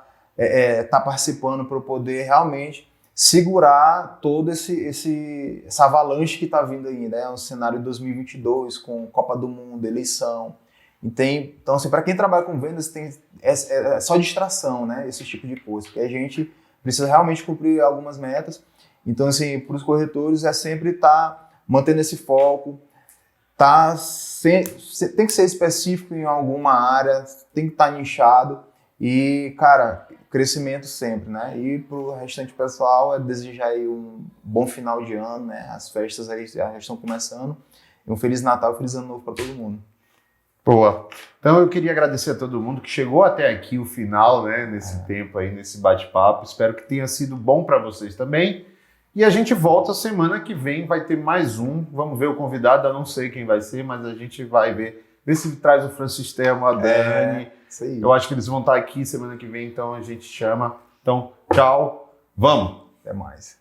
tá participando para eu poder realmente segurar todo essa avalanche que está vindo aí, né? Um cenário de 2022 com Copa do Mundo, eleição. Então assim, para quem trabalha com vendas, é só distração, né? Esse tipo de coisa, porque a gente precisa realmente cumprir algumas metas. Então assim, para os corretores é sempre estar mantendo esse foco, tem que ser específico em alguma área, tem que estar nichado e, cara, crescimento sempre, né? E pro restante pessoal, é desejar aí um bom final de ano, né? As festas aí já estão começando. E um Feliz Natal e Feliz Ano Novo para todo mundo. Boa. Então eu queria agradecer a todo mundo que chegou até aqui, o final, né? Nesse tempo aí, nesse bate-papo. Espero que tenha sido bom para vocês também. E a gente volta semana que vem, vai ter mais um. Vamos ver o convidado, eu não sei quem vai ser, mas a gente vai ver. Ver se traz o Francistelmo, a Dani. Isso aí. Eu acho que eles vão estar aqui semana que vem, então a gente chama. Então, tchau. Vamos! Até mais.